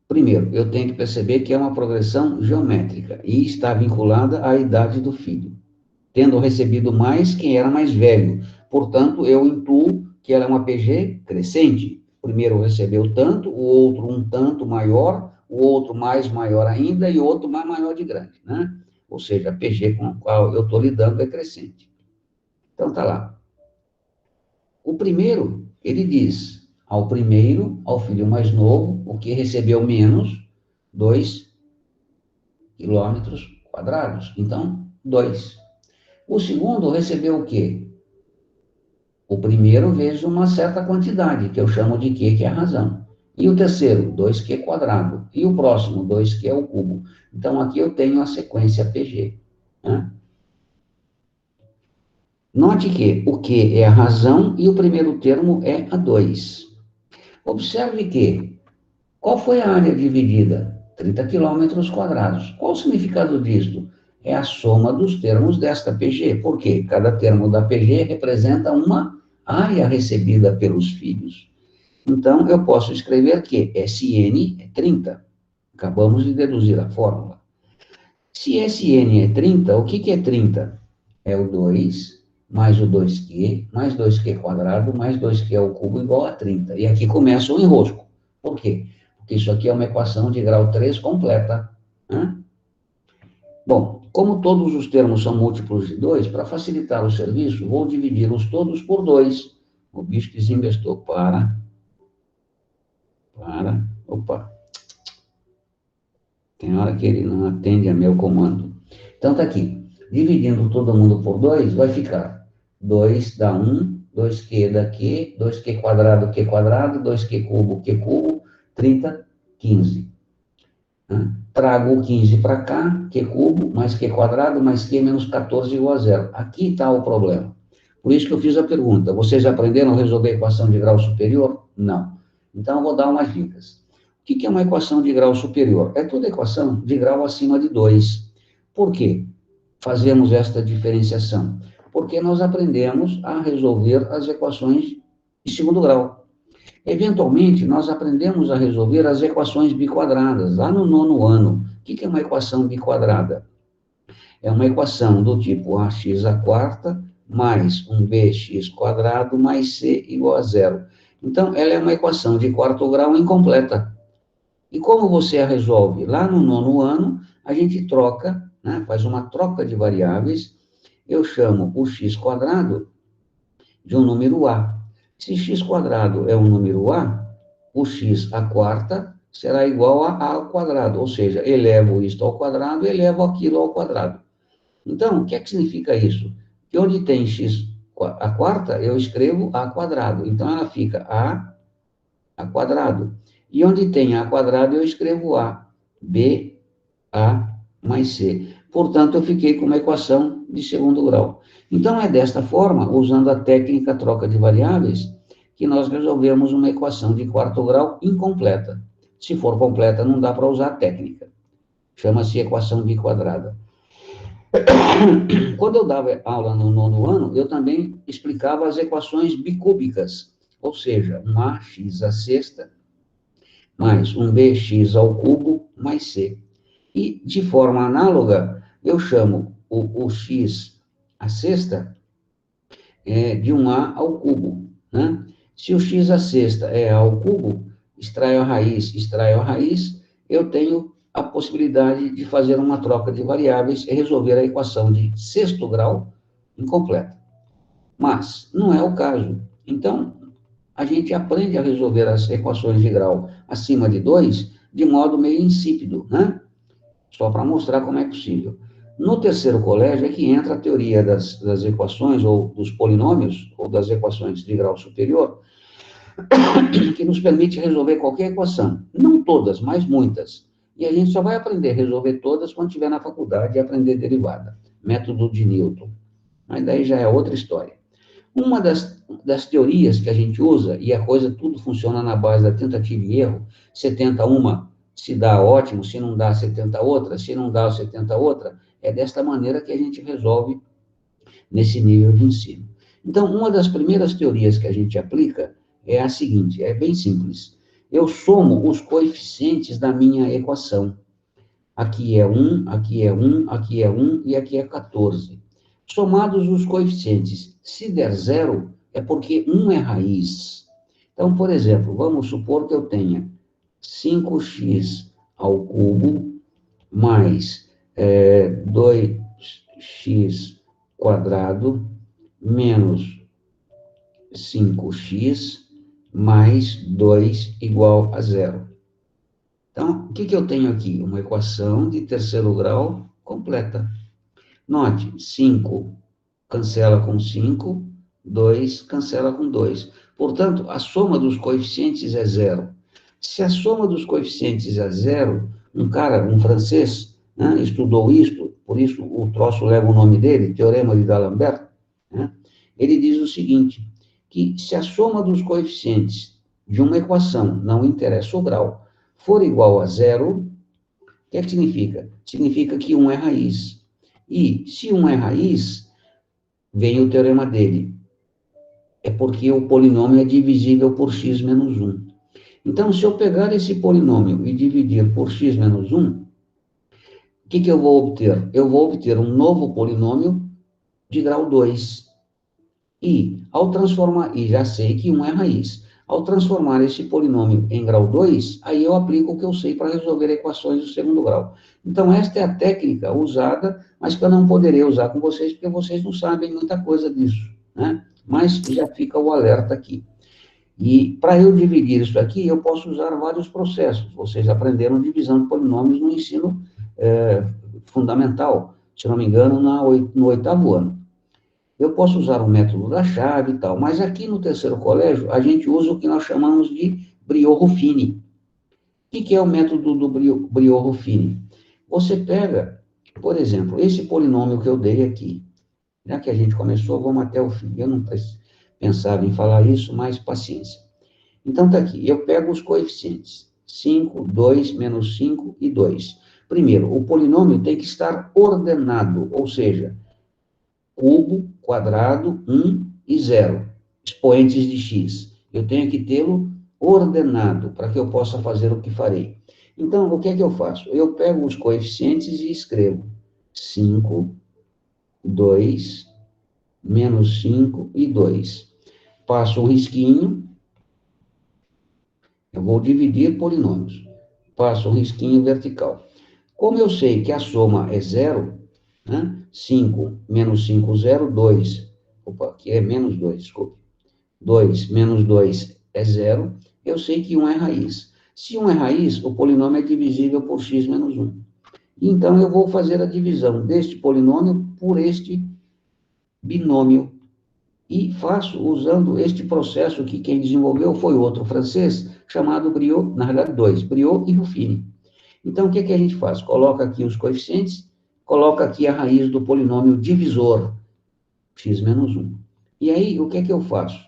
Primeiro, eu tenho que perceber que é uma progressão geométrica e está vinculada à idade do filho, tendo recebido mais quem era mais velho. Portanto, eu intuo que ela é uma PG crescente. Primeiro recebeu tanto, o outro um tanto maior, o outro mais maior ainda e o outro mais maior de grande, né? Ou seja, a PG com a qual eu estou lidando é crescente. Então, tá lá. O primeiro, ele diz, ao primeiro, ao filho mais novo, o que recebeu menos, 2 quilômetros quadrados. Então, 2. O segundo recebeu o quê? O primeiro vezes uma certa quantidade, que eu chamo de Q, que é a razão. E o terceiro, 2Q quadrado. E o próximo, 2Q é o cubo. Então, aqui eu tenho a sequência PG. Né? Note que o Q é a razão e o primeiro termo é a 2. Observe que, qual foi a área dividida? 30 quilômetros quadrados. Qual o significado disto? É a soma dos termos desta PG. Por quê? Cada termo da PG representa uma área recebida pelos filhos. Então, eu posso escrever que SN é 30. Acabamos de deduzir a fórmula. Se SN é 30, o que é 30? É o 2 mais o 2Q, mais 2Q quadrado, mais 2Q ao cubo igual a 30. E aqui começa o enrosco. Por quê? Porque isso aqui é uma equação de grau 3 completa. Né? Bom, como todos os termos são múltiplos de 2, para facilitar o serviço, vou dividi-los todos por 2. O bicho desinvestou. Opa. Tem hora que ele não atende a meu comando. Então, tá aqui. Dividindo todo mundo por 2, vai ficar 2 dá 1, 2Q dá Q, 2Q quadrado, 2Q cubo, 30, 15. Trago o 15 para cá, Q cubo, mais Q quadrado, mais Q menos 14 igual a 0. Aqui está o problema. Por isso que eu fiz a pergunta. Vocês aprenderam a resolver a equação de grau superior? Não. Então, eu vou dar umas dicas. O que é uma equação de grau superior? É toda equação de grau acima de 2. Por quê? Fazemos esta diferenciação? Porque nós aprendemos a resolver as equações de segundo grau. Eventualmente, nós aprendemos a resolver as equações biquadradas, lá no 9º ano. O que é uma equação biquadrada? É uma equação do tipo ax à quarta mais um bx quadrado mais c igual a 0. Então, ela é uma equação de quarto grau incompleta. E como você a resolve? Lá no 9º ano, a gente troca, né, faz uma troca de variáveis. Eu chamo o x quadrado de um número a. Se x quadrado é um número a, o x à quarta será igual a ao quadrado, ou seja, elevo isto ao quadrado, elevo aquilo ao quadrado. Então, o que é que significa isso? Que onde tem x à quarta, eu escrevo a quadrado. Então, ela fica a quadrado. E onde tem a quadrado, eu escrevo a, b, a mais c. Portanto, eu fiquei com uma equação de segundo grau. Então, é desta forma, usando a técnica troca de variáveis, que nós resolvemos uma equação de quarto grau incompleta. Se for completa, não dá para usar a técnica. Chama-se equação biquadrada. Quando eu dava aula no 9º ano, eu também explicava as equações bicúbicas, ou seja, um ax à sexta mais um bx ao cubo mais c. E, de forma análoga, eu chamo o x à sexta de um a ao cubo. Né? Se o x à sexta é a ao cubo, extraio a raiz, eu tenho a possibilidade de fazer uma troca de variáveis e resolver a equação de sexto grau incompleta. Mas não é o caso. Então, a gente aprende a resolver as equações de grau acima de 2 de modo meio insípido, né? Só para mostrar como é possível. No terceiro colégio é que entra a teoria das equações, ou dos polinômios, ou das equações de grau superior, que nos permite resolver qualquer equação. Não todas, mas muitas. E a gente só vai aprender a resolver todas quando estiver na faculdade e aprender derivada. Método de Newton. Mas daí já é outra história. Uma das teorias que a gente usa, e a coisa tudo funciona na base da tentativa e erro, 70 uma, se dá ótimo, se não dá 70 outra, se não dá 70 outra, é desta maneira que a gente resolve nesse nível de ensino. Então, uma das primeiras teorias que a gente aplica é a seguinte, é bem simples. Eu somo os coeficientes da minha equação. Aqui é 1, aqui é 1, aqui é 1 e aqui é 14. Somados os coeficientes, se der 0, é porque 1 é raiz. Então, por exemplo, vamos supor que eu tenha 5x ao cubo mais 2x quadrado menos 5x mais 2 igual a 0. Então, o que eu tenho aqui? Uma equação de terceiro grau completa. Note, 5 cancela com 5, 2 cancela com 2. Portanto, a soma dos coeficientes é 0. Se a soma dos coeficientes é 0, um francês, né, estudou isto, por isso o troço leva o nome dele, Teorema de D'Alembert, né, ele diz o seguinte, que se a soma dos coeficientes de uma equação, não interessa o grau, for igual a 0, o que é que significa? Significa que 1 é raiz. E, se 1 é raiz, vem o teorema dele. É porque o polinômio é divisível por x menos 1. Então, se eu pegar esse polinômio e dividir por x menos 1, o que eu vou obter? Eu vou obter um novo polinômio de grau 2. E, ao transformar, e já sei que 1 é raiz, ao transformar esse polinômio em grau 2, aí eu aplico o que eu sei para resolver equações do segundo grau. Então, esta é a técnica usada, mas que eu não poderei usar com vocês, porque vocês não sabem muita coisa disso, né? Mas já fica o alerta aqui. E, para eu dividir isso aqui, eu posso usar vários processos. Vocês aprenderam divisão de polinômios no ensino fundamental, se não me engano, no 8º ano. Eu posso usar o método da chave e tal, mas aqui no terceiro colégio, a gente usa o que nós chamamos de Briot-Ruffini. O que é o método do Briot-Ruffini? Você pega, por exemplo, esse polinômio que eu dei aqui. Já que a gente começou, vamos até o fim. Eu não pensava em falar isso, mas paciência. Então, está aqui. Eu pego os coeficientes. 5, 2, menos 5 e 2. Primeiro, o polinômio tem que estar ordenado, ou seja, cubo, quadrado, 1 e 0, expoentes de x. Eu tenho que tê-lo ordenado, para que eu possa fazer o que farei. Então, o que é que eu faço? Eu pego os coeficientes e escrevo 5, 2, menos 5 e 2. Passo um risquinho, eu vou dividir polinômios. Passo um risquinho vertical. Como eu sei que a soma é 0, né? 5 menos 5, 0, 2. Opa, aqui é menos 2, desculpe. 2 menos 2 é 0. Eu sei que 1 é raiz. Se 1 é raiz, o polinômio é divisível por x menos 1. Então, eu vou fazer a divisão deste polinômio por este binômio. E faço usando este processo que quem desenvolveu foi outro francês, chamado Briot, na realidade, 2, Briot e Ruffini. Então, o que a gente faz? Coloca aqui os coeficientes, coloca aqui a raiz do polinômio divisor, x menos 1. E aí, o que eu faço?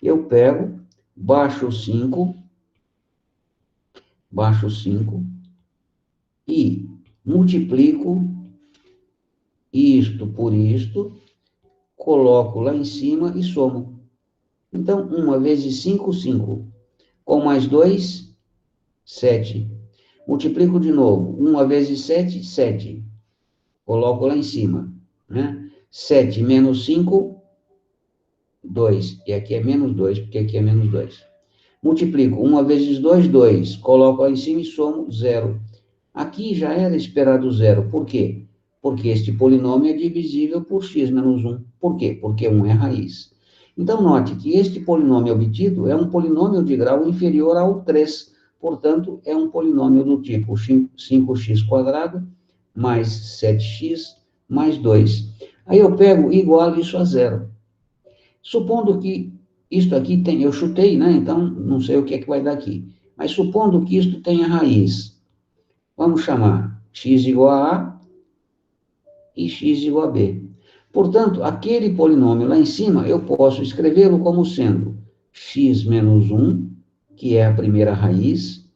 Eu pego, baixo 5 e multiplico isto por isto, coloco lá em cima e somo. Então, 1 vezes 5, 5. Com mais 2, 7. Multiplico de novo. 1 vezes 7, 7. Coloco lá em cima, né? 7 menos 5, 2. E aqui é menos 2, porque aqui é menos 2. Multiplico 1 vezes 2, 2. Coloco lá em cima e somo 0. Aqui já era esperado 0. Por quê? Porque este polinômio é divisível por x menos 1. Por quê? Porque 1 é raiz. Então, note que este polinômio obtido é um polinômio de grau inferior ao 3. Portanto, é um polinômio do tipo 5x² mais 7x mais 2. Aí eu pego e igualo isso a zero. Supondo que isto aqui tem, eu chutei, né? Então, não sei o que é que vai dar aqui. Mas supondo que isto tenha raiz, vamos chamar x igual a A e x igual a B. Portanto, aquele polinômio lá em cima, eu posso escrevê-lo como sendo x menos 1, que é a primeira raiz,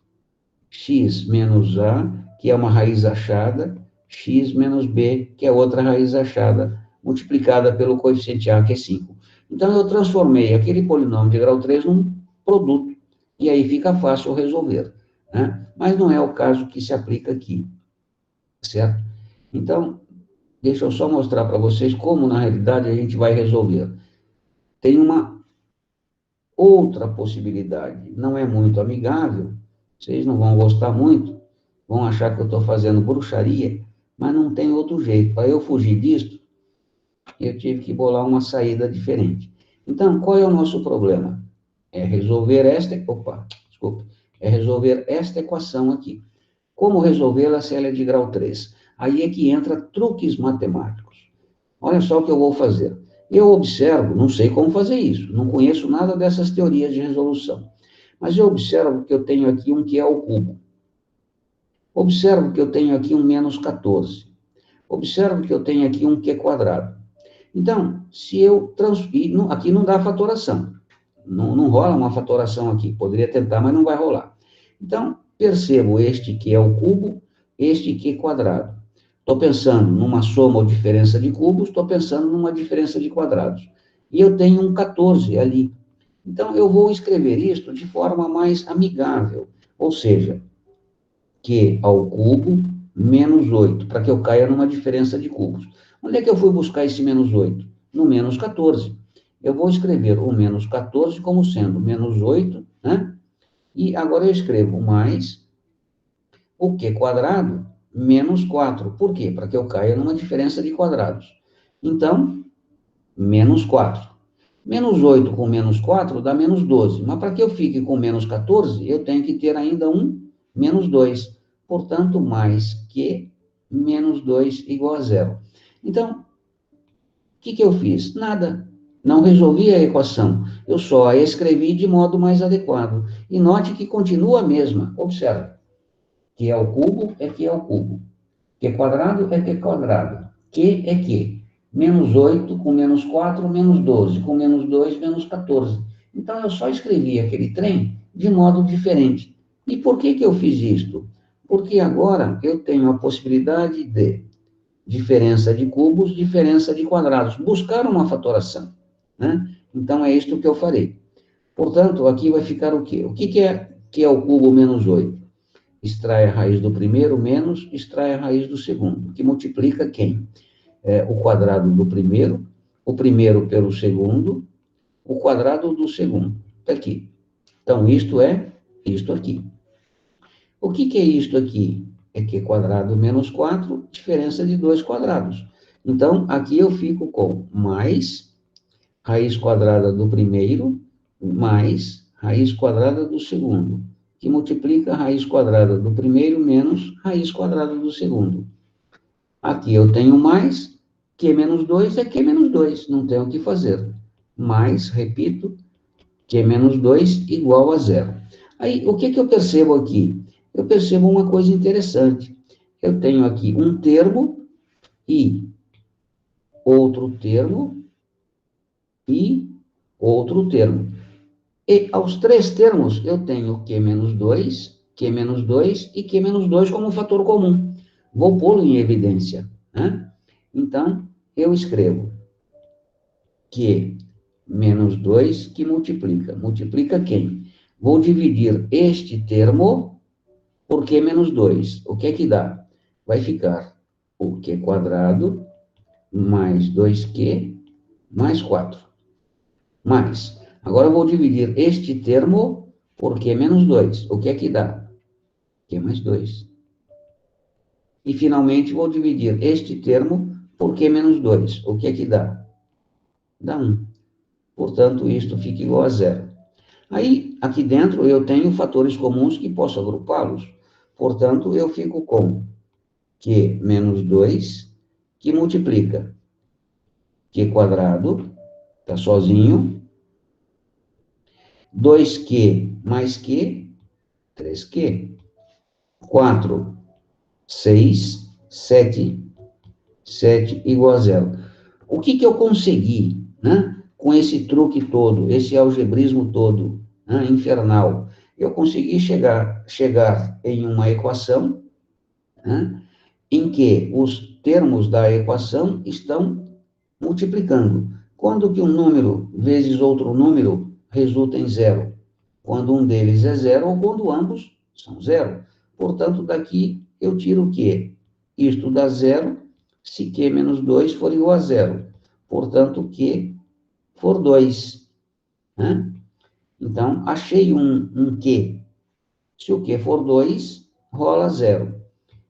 x menos A, que é uma raiz achada, x menos B, que é outra raiz achada, multiplicada pelo coeficiente A, que é 5. Então, eu transformei aquele polinômio de grau 3 num produto, e aí fica fácil resolver, né? Mas não é o caso que se aplica aqui, certo? Então, deixa eu só mostrar para vocês como, na realidade, a gente vai resolver. Tem uma outra possibilidade, não é muito amigável, vocês não vão gostar muito, vão achar que eu estou fazendo bruxaria, mas não tem outro jeito. Para eu fugir disso, eu tive que bolar uma saída diferente. Então, qual é o nosso problema? É resolver é resolver esta equação aqui. Como resolvê-la se ela é de grau 3? Aí é que entra truques matemáticos. Olha só o que eu vou fazer. Eu observo, não sei como fazer isso, não conheço nada dessas teorias de resolução, mas eu observo que eu tenho aqui um que é ao cubo. Observo que eu tenho aqui um menos 14. Observo que eu tenho aqui um q quadrado. Então, se eu transferir, aqui não dá fatoração. Não rola uma fatoração aqui. Poderia tentar, mas não vai rolar. Então, percebo este q ao cubo, este q quadrado. Estou pensando numa soma ou diferença de cubos, estou pensando numa diferença de quadrados. E eu tenho um 14 ali. Então, eu vou escrever isto de forma mais amigável. Ou seja, q ao cubo menos 8, para que eu caia numa diferença de cubos. Onde é que eu fui buscar esse menos 8? No menos 14. Eu vou escrever o menos 14 como sendo menos 8, né? E agora eu escrevo mais o q quadrado menos 4. Por quê? Para que eu caia numa diferença de quadrados. Então, menos 4. Menos 8 com menos 4 dá menos 12. Mas para que eu fique com menos 14, eu tenho que ter ainda um menos 2. Portanto, mais que menos 2 igual a zero. Então, o que eu fiz? Nada. Não resolvi a equação. Eu só a escrevi de modo mais adequado. E note que continua a mesma. Observe. Q ao cubo é Q ao cubo. Q quadrado é Q quadrado. Q é Q. Menos 8 com menos 4, menos 12. Com menos 2, menos 14. Então, eu só escrevi aquele trem de modo diferente. E por que eu fiz isto? Porque agora eu tenho a possibilidade de diferença de cubos, diferença de quadrados. Buscar uma fatoração, né? Então, é isto que eu farei. Portanto, aqui vai ficar o quê? O que é Q ao cubo menos 8? Extrai a raiz do primeiro, menos, extrai a raiz do segundo, que multiplica quem? O quadrado do primeiro, o primeiro pelo segundo, o quadrado do segundo. Está aqui. Então, isto é isto aqui. O que é isto aqui? É Q quadrado menos 4, diferença de 2 quadrados. Então, aqui eu fico com mais raiz quadrada do primeiro, mais raiz quadrada do segundo, que multiplica a raiz quadrada do primeiro menos raiz quadrada do segundo. Aqui eu tenho mais, Q menos 2 é Q menos 2, não tenho o que fazer. Mais, repito, Q menos 2 igual a zero. Aí, o que eu percebo aqui? Eu percebo uma coisa interessante. Eu tenho aqui um termo e outro termo e outro termo. E aos três termos, eu tenho Q menos 2, Q menos 2 e Q menos 2 como um fator comum. Vou pô-lo em evidência, né? Então, eu escrevo Q menos 2 que multiplica. Multiplica quem? Vou dividir este termo por Q menos 2. O que é que dá? Vai ficar o Q quadrado mais 2Q mais 4. Mais. Agora eu vou dividir este termo por Q menos 2. O que é que dá? Q mais 2. E, finalmente, vou dividir este termo por Q menos 2. O que é que dá? Dá 1. Portanto, isto fica igual a zero. Aí, aqui dentro, eu tenho fatores comuns que posso agrupá-los. Portanto, eu fico com Q menos 2, que multiplica Q quadrado, está sozinho, 2Q mais Q, 3Q, 4, 6, 7, 7 igual a zero. O que eu consegui, né, com esse truque todo, esse algebrismo todo, né, infernal? Eu consegui chegar em uma equação, né, em que os termos da equação estão multiplicando. Quando que um número vezes outro número resulta em zero? Quando um deles é zero ou quando ambos são zero. Portanto, daqui eu tiro o quê? Isto dá zero se Q menos 2 for igual a zero. Portanto, Q for 2. Né? Então, achei um Q. Se o Q for 2, rola zero.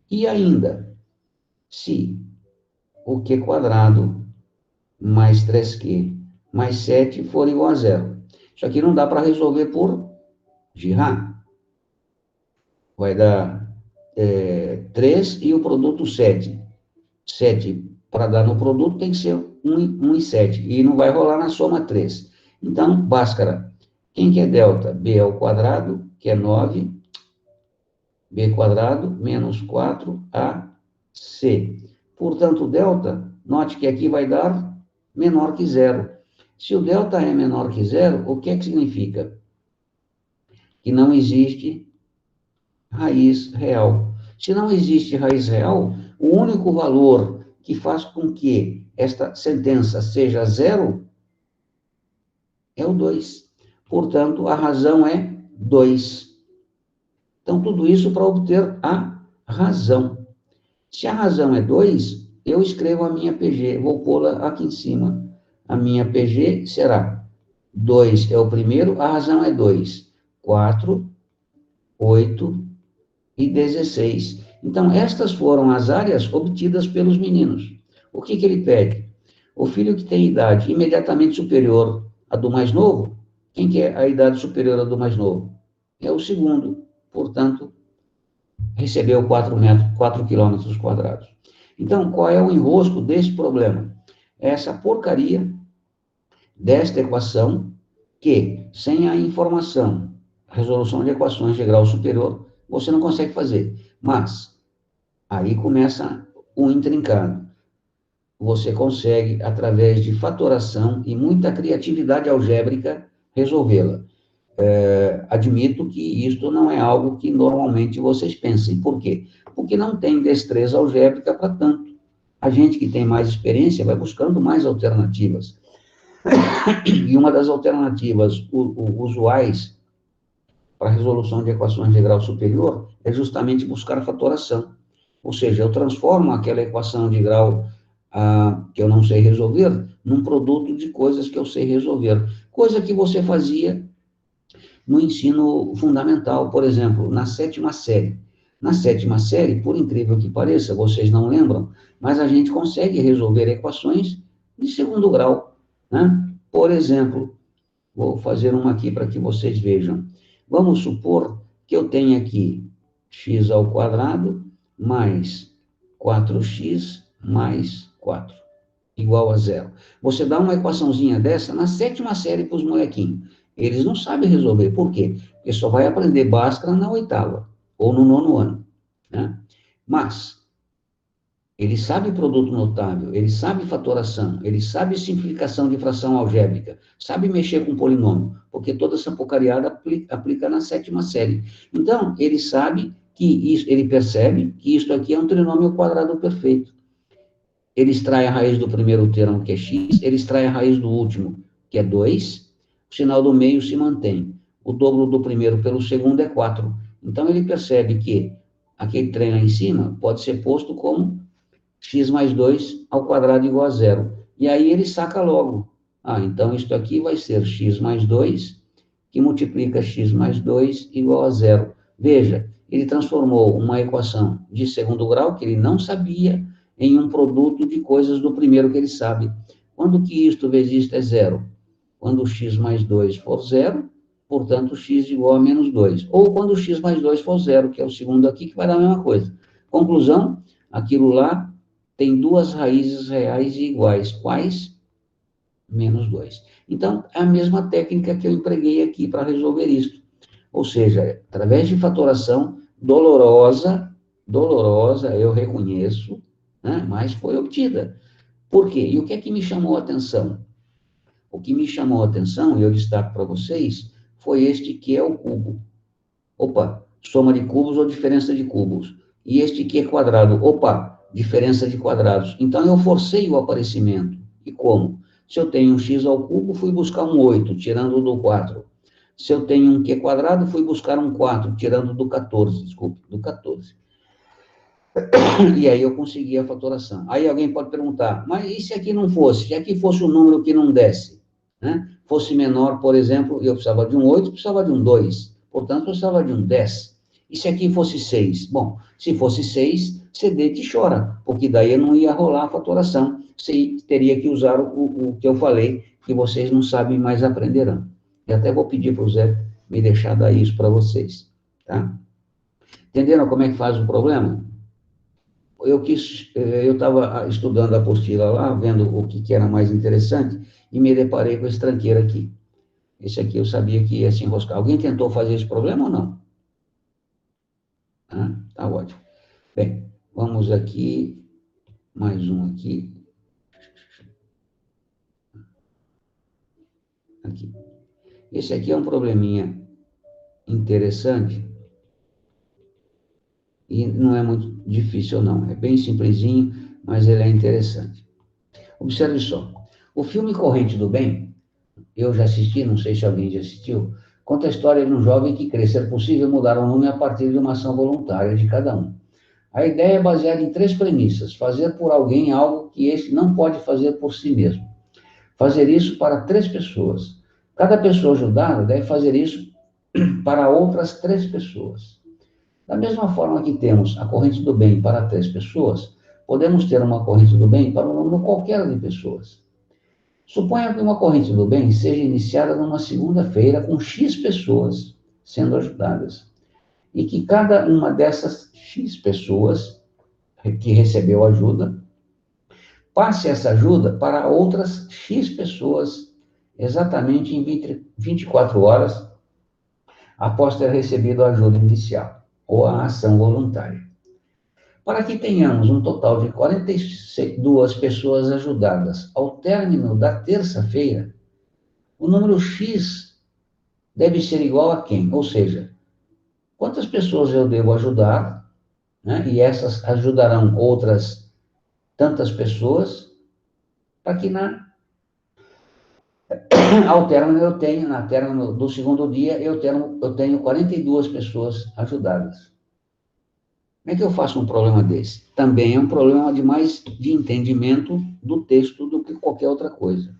E ainda, se o Q quadrado mais 3Q mais 7 for igual a zero. Isso aqui não dá para resolver por Girard. Vai dar 3 e o produto 7. 7 para dar no produto tem que ser 1 e 7. E não vai rolar na soma 3. Então, Bhaskara, quem que é delta? B ao quadrado, que é 9. B quadrado menos 4AC. Portanto, delta, note que aqui vai dar menor que zero. Se o delta é menor que zero, o que é que significa? Que não existe raiz real. Se não existe raiz real, o único valor que faz com que esta sentença seja zero é o 2. Portanto, a razão é 2. Então, tudo isso para obter a razão. Se a razão é 2, eu escrevo a minha PG, vou pô-la aqui em cima. A minha PG será 2 é o primeiro, a razão é 2. 4, 8 e 16. Então, estas foram as áreas obtidas pelos meninos. O que ele pede? O filho que tem idade imediatamente superior à do mais novo, quem que é a idade superior à do mais novo? É o segundo. Portanto, recebeu 4 quilômetros quadrados. Então, qual é o enrosco desse problema? Essa porcaria desta equação que, sem a informação, resolução de equações de grau superior, você não consegue fazer. Mas, aí começa o intrincado. Você consegue, através de fatoração e muita criatividade algébrica, resolvê-la. Admito que isto não é algo que normalmente vocês pensem. Por quê? Porque não tem destreza algébrica para tanto. A gente que tem mais experiência vai buscando mais alternativas. E uma das alternativas usuais para a resolução de equações de grau superior é justamente buscar fatoração. Ou seja, eu transformo aquela equação de grau que eu não sei resolver num produto de coisas que eu sei resolver. Coisa que você fazia no ensino fundamental, por exemplo, na 7ª série. Na 7ª série, por incrível que pareça, vocês não lembram, mas a gente consegue resolver equações de segundo grau, né? Por exemplo, vou fazer uma aqui para que vocês vejam. Vamos supor que eu tenha aqui x ao quadrado mais 4x mais 4, igual a zero. Você dá uma equaçãozinha dessa na 7ª série para os molequinhos. Eles não sabem resolver. Por quê? Porque só vai aprender Bhaskara na 8ª ou no 9º ano. Né? Mas, ele sabe produto notável, ele sabe fatoração, ele sabe simplificação de fração algébrica, sabe mexer com polinômio, porque toda essa porcariada aplica na 7ª série. Então, ele sabe que isso, ele percebe que isto aqui é um trinômio quadrado perfeito. Ele extrai a raiz do primeiro termo, que é x, ele extrai a raiz do último, que é 2, o sinal do meio se mantém. O dobro do primeiro pelo segundo é 4. Então, ele percebe que aquele trem lá em cima pode ser posto como x mais 2 ao quadrado igual a zero. E aí ele saca logo. Então isto aqui vai ser x mais 2, que multiplica x mais 2 igual a zero. Veja, ele transformou uma equação de segundo grau, que ele não sabia, em um produto de coisas do primeiro que ele sabe. Quando que isto vezes isto é zero? Quando x mais 2 for zero, portanto, x igual a menos 2. Ou quando x mais 2 for zero, que é o segundo aqui, que vai dar a mesma coisa. Conclusão, aquilo lá tem duas raízes reais e iguais. Quais? Menos 2. Então, é a mesma técnica que eu empreguei aqui para resolver isso. Ou seja, através de fatoração dolorosa, eu reconheço, né, mas foi obtida. Por quê? E o que é que me chamou a atenção? O que me chamou a atenção, e eu destaco para vocês, foi este que é o cubo. Opa, soma de cubos ou diferença de cubos. E este que é quadrado. Opa, diferença de quadrados. Então, eu forcei o aparecimento. E como? Se eu tenho um x ao cubo, fui buscar um 8, tirando do 4. Se eu tenho um q quadrado, fui buscar um 4, tirando do 14, desculpe, do 14. E aí eu consegui a fatoração. Aí alguém pode perguntar, mas e se aqui não fosse? Se aqui fosse um número que não desce, né? Fosse menor, por exemplo, eu precisava de um 8, precisava de um 2. Portanto, eu precisava de um 10. E se aqui fosse 6? Bom, se fosse 6, você deita e chora, porque daí não ia rolar a fatoração. Você teria que usar o que eu falei, que vocês não sabem, mas aprenderão. E até vou pedir para o Zé me deixar dar isso para vocês, tá? Entenderam como é que faz o problema? Eu estava estudando a apostila lá, vendo o que era mais interessante, e me deparei com esse tranqueiro aqui. Esse aqui eu sabia que ia se enroscar. Alguém tentou fazer esse problema ou não? Ah, tá ótimo. Bem, vamos aqui, mais um aqui. Aqui. Esse aqui é um probleminha interessante, e não é muito difícil, não. É bem simplesinho, mas ele é interessante. Observe só. O filme Corrente do Bem, eu já assisti, não sei se alguém já assistiu, conta a história de um jovem que crê ser possível mudar o nome a partir de uma ação voluntária de cada um. A ideia é baseada em 3 premissas. Fazer por alguém algo que este não pode fazer por si mesmo. Fazer isso para 3 pessoas. Cada pessoa ajudada deve fazer isso para outras 3 pessoas. Da mesma forma que temos a corrente do bem para 3 pessoas, podemos ter uma corrente do bem para um número qualquer de pessoas. Suponha que uma corrente do bem seja iniciada numa segunda-feira com X pessoas sendo ajudadas, e que cada uma dessas X pessoas que recebeu ajuda passe essa ajuda para outras X pessoas exatamente em 24 horas após ter recebido a ajuda inicial ou a ação voluntária. Para que tenhamos um total de 42 pessoas ajudadas ao término da terça-feira, o número X deve ser igual a quem? Ou seja, quantas pessoas eu devo ajudar, né? E essas ajudarão outras tantas pessoas, para que ao término do segundo dia, eu tenho 42 pessoas ajudadas. Como é que eu faço um problema desse? Também é um problema de entendimento do texto do que qualquer outra coisa.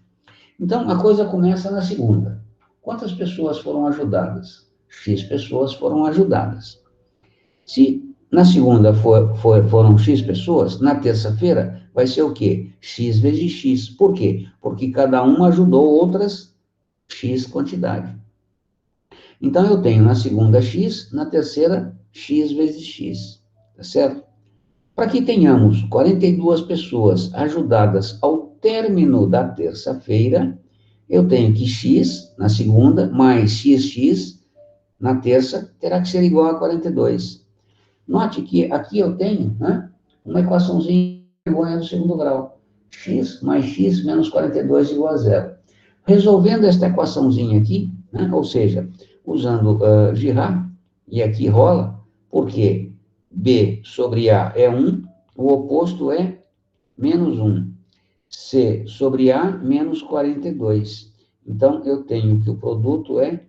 Então, a coisa começa na segunda. Quantas pessoas foram ajudadas? X pessoas foram ajudadas. Se na segunda foram X pessoas, na terça-feira vai ser o quê? X vezes X. Por quê? Porque cada um ajudou outras X quantidade. Então, eu tenho na segunda X, na terceira X vezes X. Tá certo? Para que tenhamos 42 pessoas ajudadas ao término da terça-feira, eu tenho que X na segunda, mais XX na terça, terá que ser igual a 42. Note que aqui eu tenho, né, uma equaçãozinha do segundo grau. X mais X menos 42 igual a 0. Resolvendo esta equaçãozinha aqui, né, ou seja, usando Girard, e aqui rola, porque B sobre A é 1, o oposto é menos 1. C sobre A, menos 42. Então, eu tenho que o produto é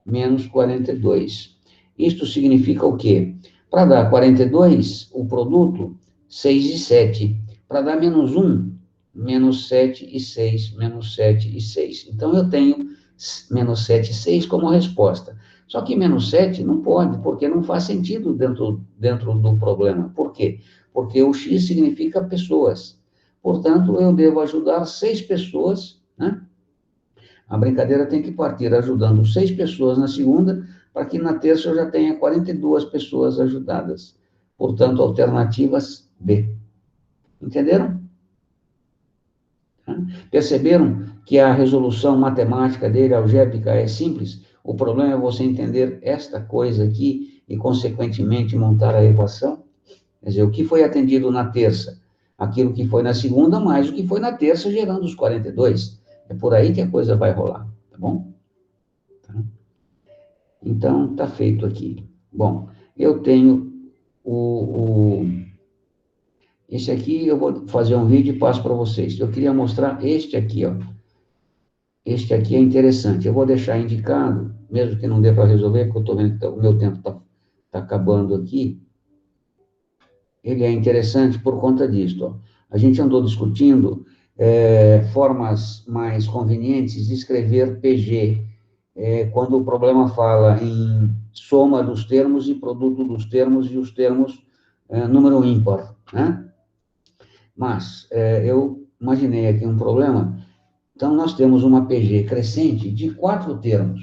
menos 42. Isto significa o quê? Para dar 42, o produto, 6 e 7. Para dar menos 1, menos 7 e 6, menos 7 e 6. Então, eu tenho menos 7 e 6 como resposta. Só que menos 7 não pode, porque não faz sentido dentro do problema. Por quê? Porque o X significa pessoas. Portanto, eu devo ajudar 6 pessoas, né? A brincadeira tem que partir ajudando 6 pessoas na segunda, para que na terça eu já tenha 42 pessoas ajudadas. Portanto, alternativas B. Entenderam? Perceberam que a resolução matemática dele, algébrica, é simples? O problema é você entender esta coisa aqui e, consequentemente, montar a equação. Quer dizer, o que foi atendido na terça? Aquilo que foi na segunda, mais o que foi na terça, gerando os 42. É por aí que a coisa vai rolar, tá bom? Tá? Então, tá feito aqui. Bom, eu tenho esse aqui, eu vou fazer um vídeo e passo para vocês. Eu queria mostrar este aqui, ó. Este aqui é interessante. Eu vou deixar indicado, mesmo que não dê para resolver, porque eu estou vendo que o meu tempo tá acabando aqui. Ele é interessante por conta disso, ó. A gente andou discutindo formas mais convenientes de escrever PG, quando o problema fala em soma dos termos e produto dos termos e os termos número ímpar, né? Mas eu imaginei aqui um problema. Então, nós temos uma PG crescente de 4 termos.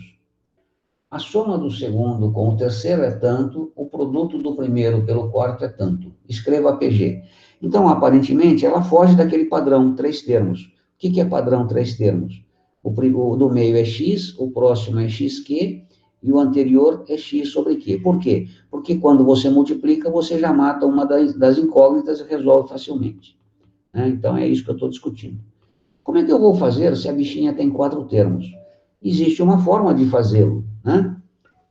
A soma do segundo com o terceiro é tanto, o produto do primeiro pelo quarto é tanto. Escreva a PG. Então, aparentemente, ela foge daquele padrão 3 termos. O que é padrão 3 termos? O do meio é x, o próximo é xq, e o anterior é x sobre q. Por quê? Porque quando você multiplica, você já mata uma das incógnitas e resolve facilmente. Então, é isso que eu estou discutindo. Como é que eu vou fazer se a bichinha tem 4 termos? Existe uma forma de fazê-lo, né?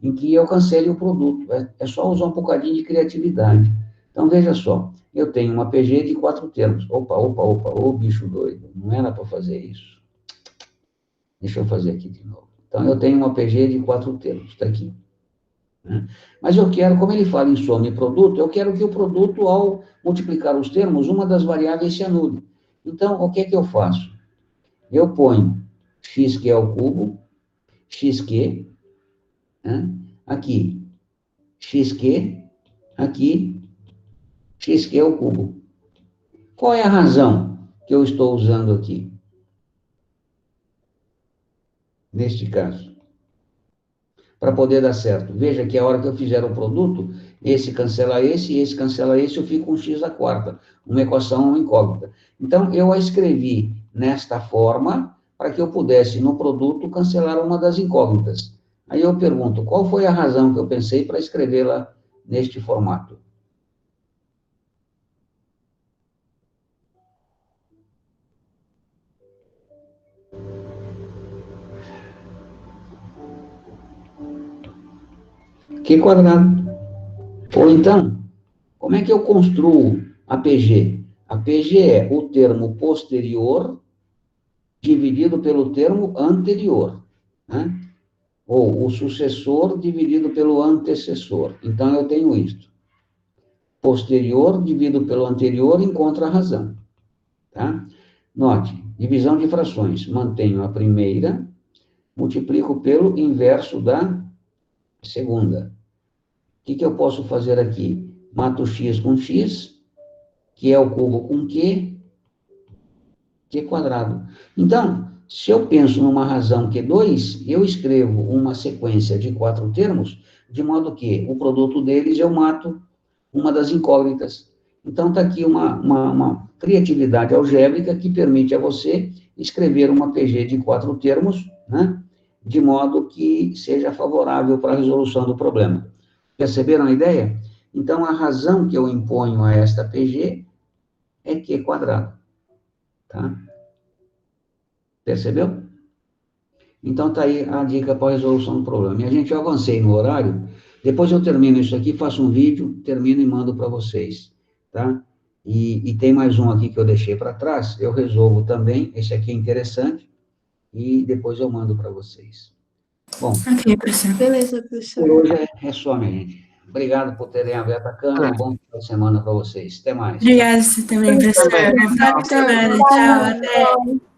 Em que eu cancele o produto. É só usar um bocadinho de criatividade. Então, veja só. Eu tenho uma PG de 4 termos. Opa, ô bicho doido. Não era para fazer isso. Deixa eu fazer aqui de novo. Então, eu tenho uma PG de 4 termos. Está aqui. Mas eu quero, como ele fala em soma e produto, eu quero que o produto, ao multiplicar os termos, uma das variáveis se anule. Então, o que é que eu faço? Eu ponho x que é o cubo, xq, aqui, xq, aqui, xq é o cubo. Qual é a razão que eu estou usando aqui? Neste caso. Para poder dar certo. Veja que a hora que eu fizer o produto, esse cancela esse, e esse cancela esse, eu fico com x à quarta. Uma equação incógnita. Então, eu a escrevi nesta forma, para que eu pudesse, no produto, cancelar uma das incógnitas. Aí eu pergunto, qual foi a razão que eu pensei para escrevê-la neste formato? Q quadrado. Ou então, como é que eu construo a PG? A PG é o termo posterior dividido pelo termo anterior, né? Ou o sucessor dividido pelo antecessor. Então, eu tenho isto. Posterior dividido pelo anterior encontra a razão. Tá? Note, divisão de frações. Mantenho a primeira, multiplico pelo inverso da segunda. O que eu posso fazer aqui? Mato x com x, que é o cubo com q quadrado. Então, se eu penso numa razão Q2, eu escrevo uma sequência de 4 termos, de modo que o produto deles eu mato uma das incógnitas. Então, está aqui uma criatividade algébrica que permite a você escrever uma PG de 4 termos, né, de modo que seja favorável para a resolução do problema. Perceberam a ideia? Então, a razão que eu imponho a esta PG é Q quadrado. Tá? Percebeu? Então, está aí a dica para a resolução do problema. E a gente, eu avancei no horário, depois eu termino isso aqui, faço um vídeo, termino e mando para vocês, tá? E tem mais um aqui que eu deixei para trás, eu resolvo também, esse aqui é interessante, e depois eu mando para vocês. Bom, Ok, professor. Beleza, professor. por hoje é só, minha gente. Obrigado por terem aberto a câmera, bom final de semana para vocês. Até mais. Obrigada você também, professor. Bom final de semana. Tchau, até.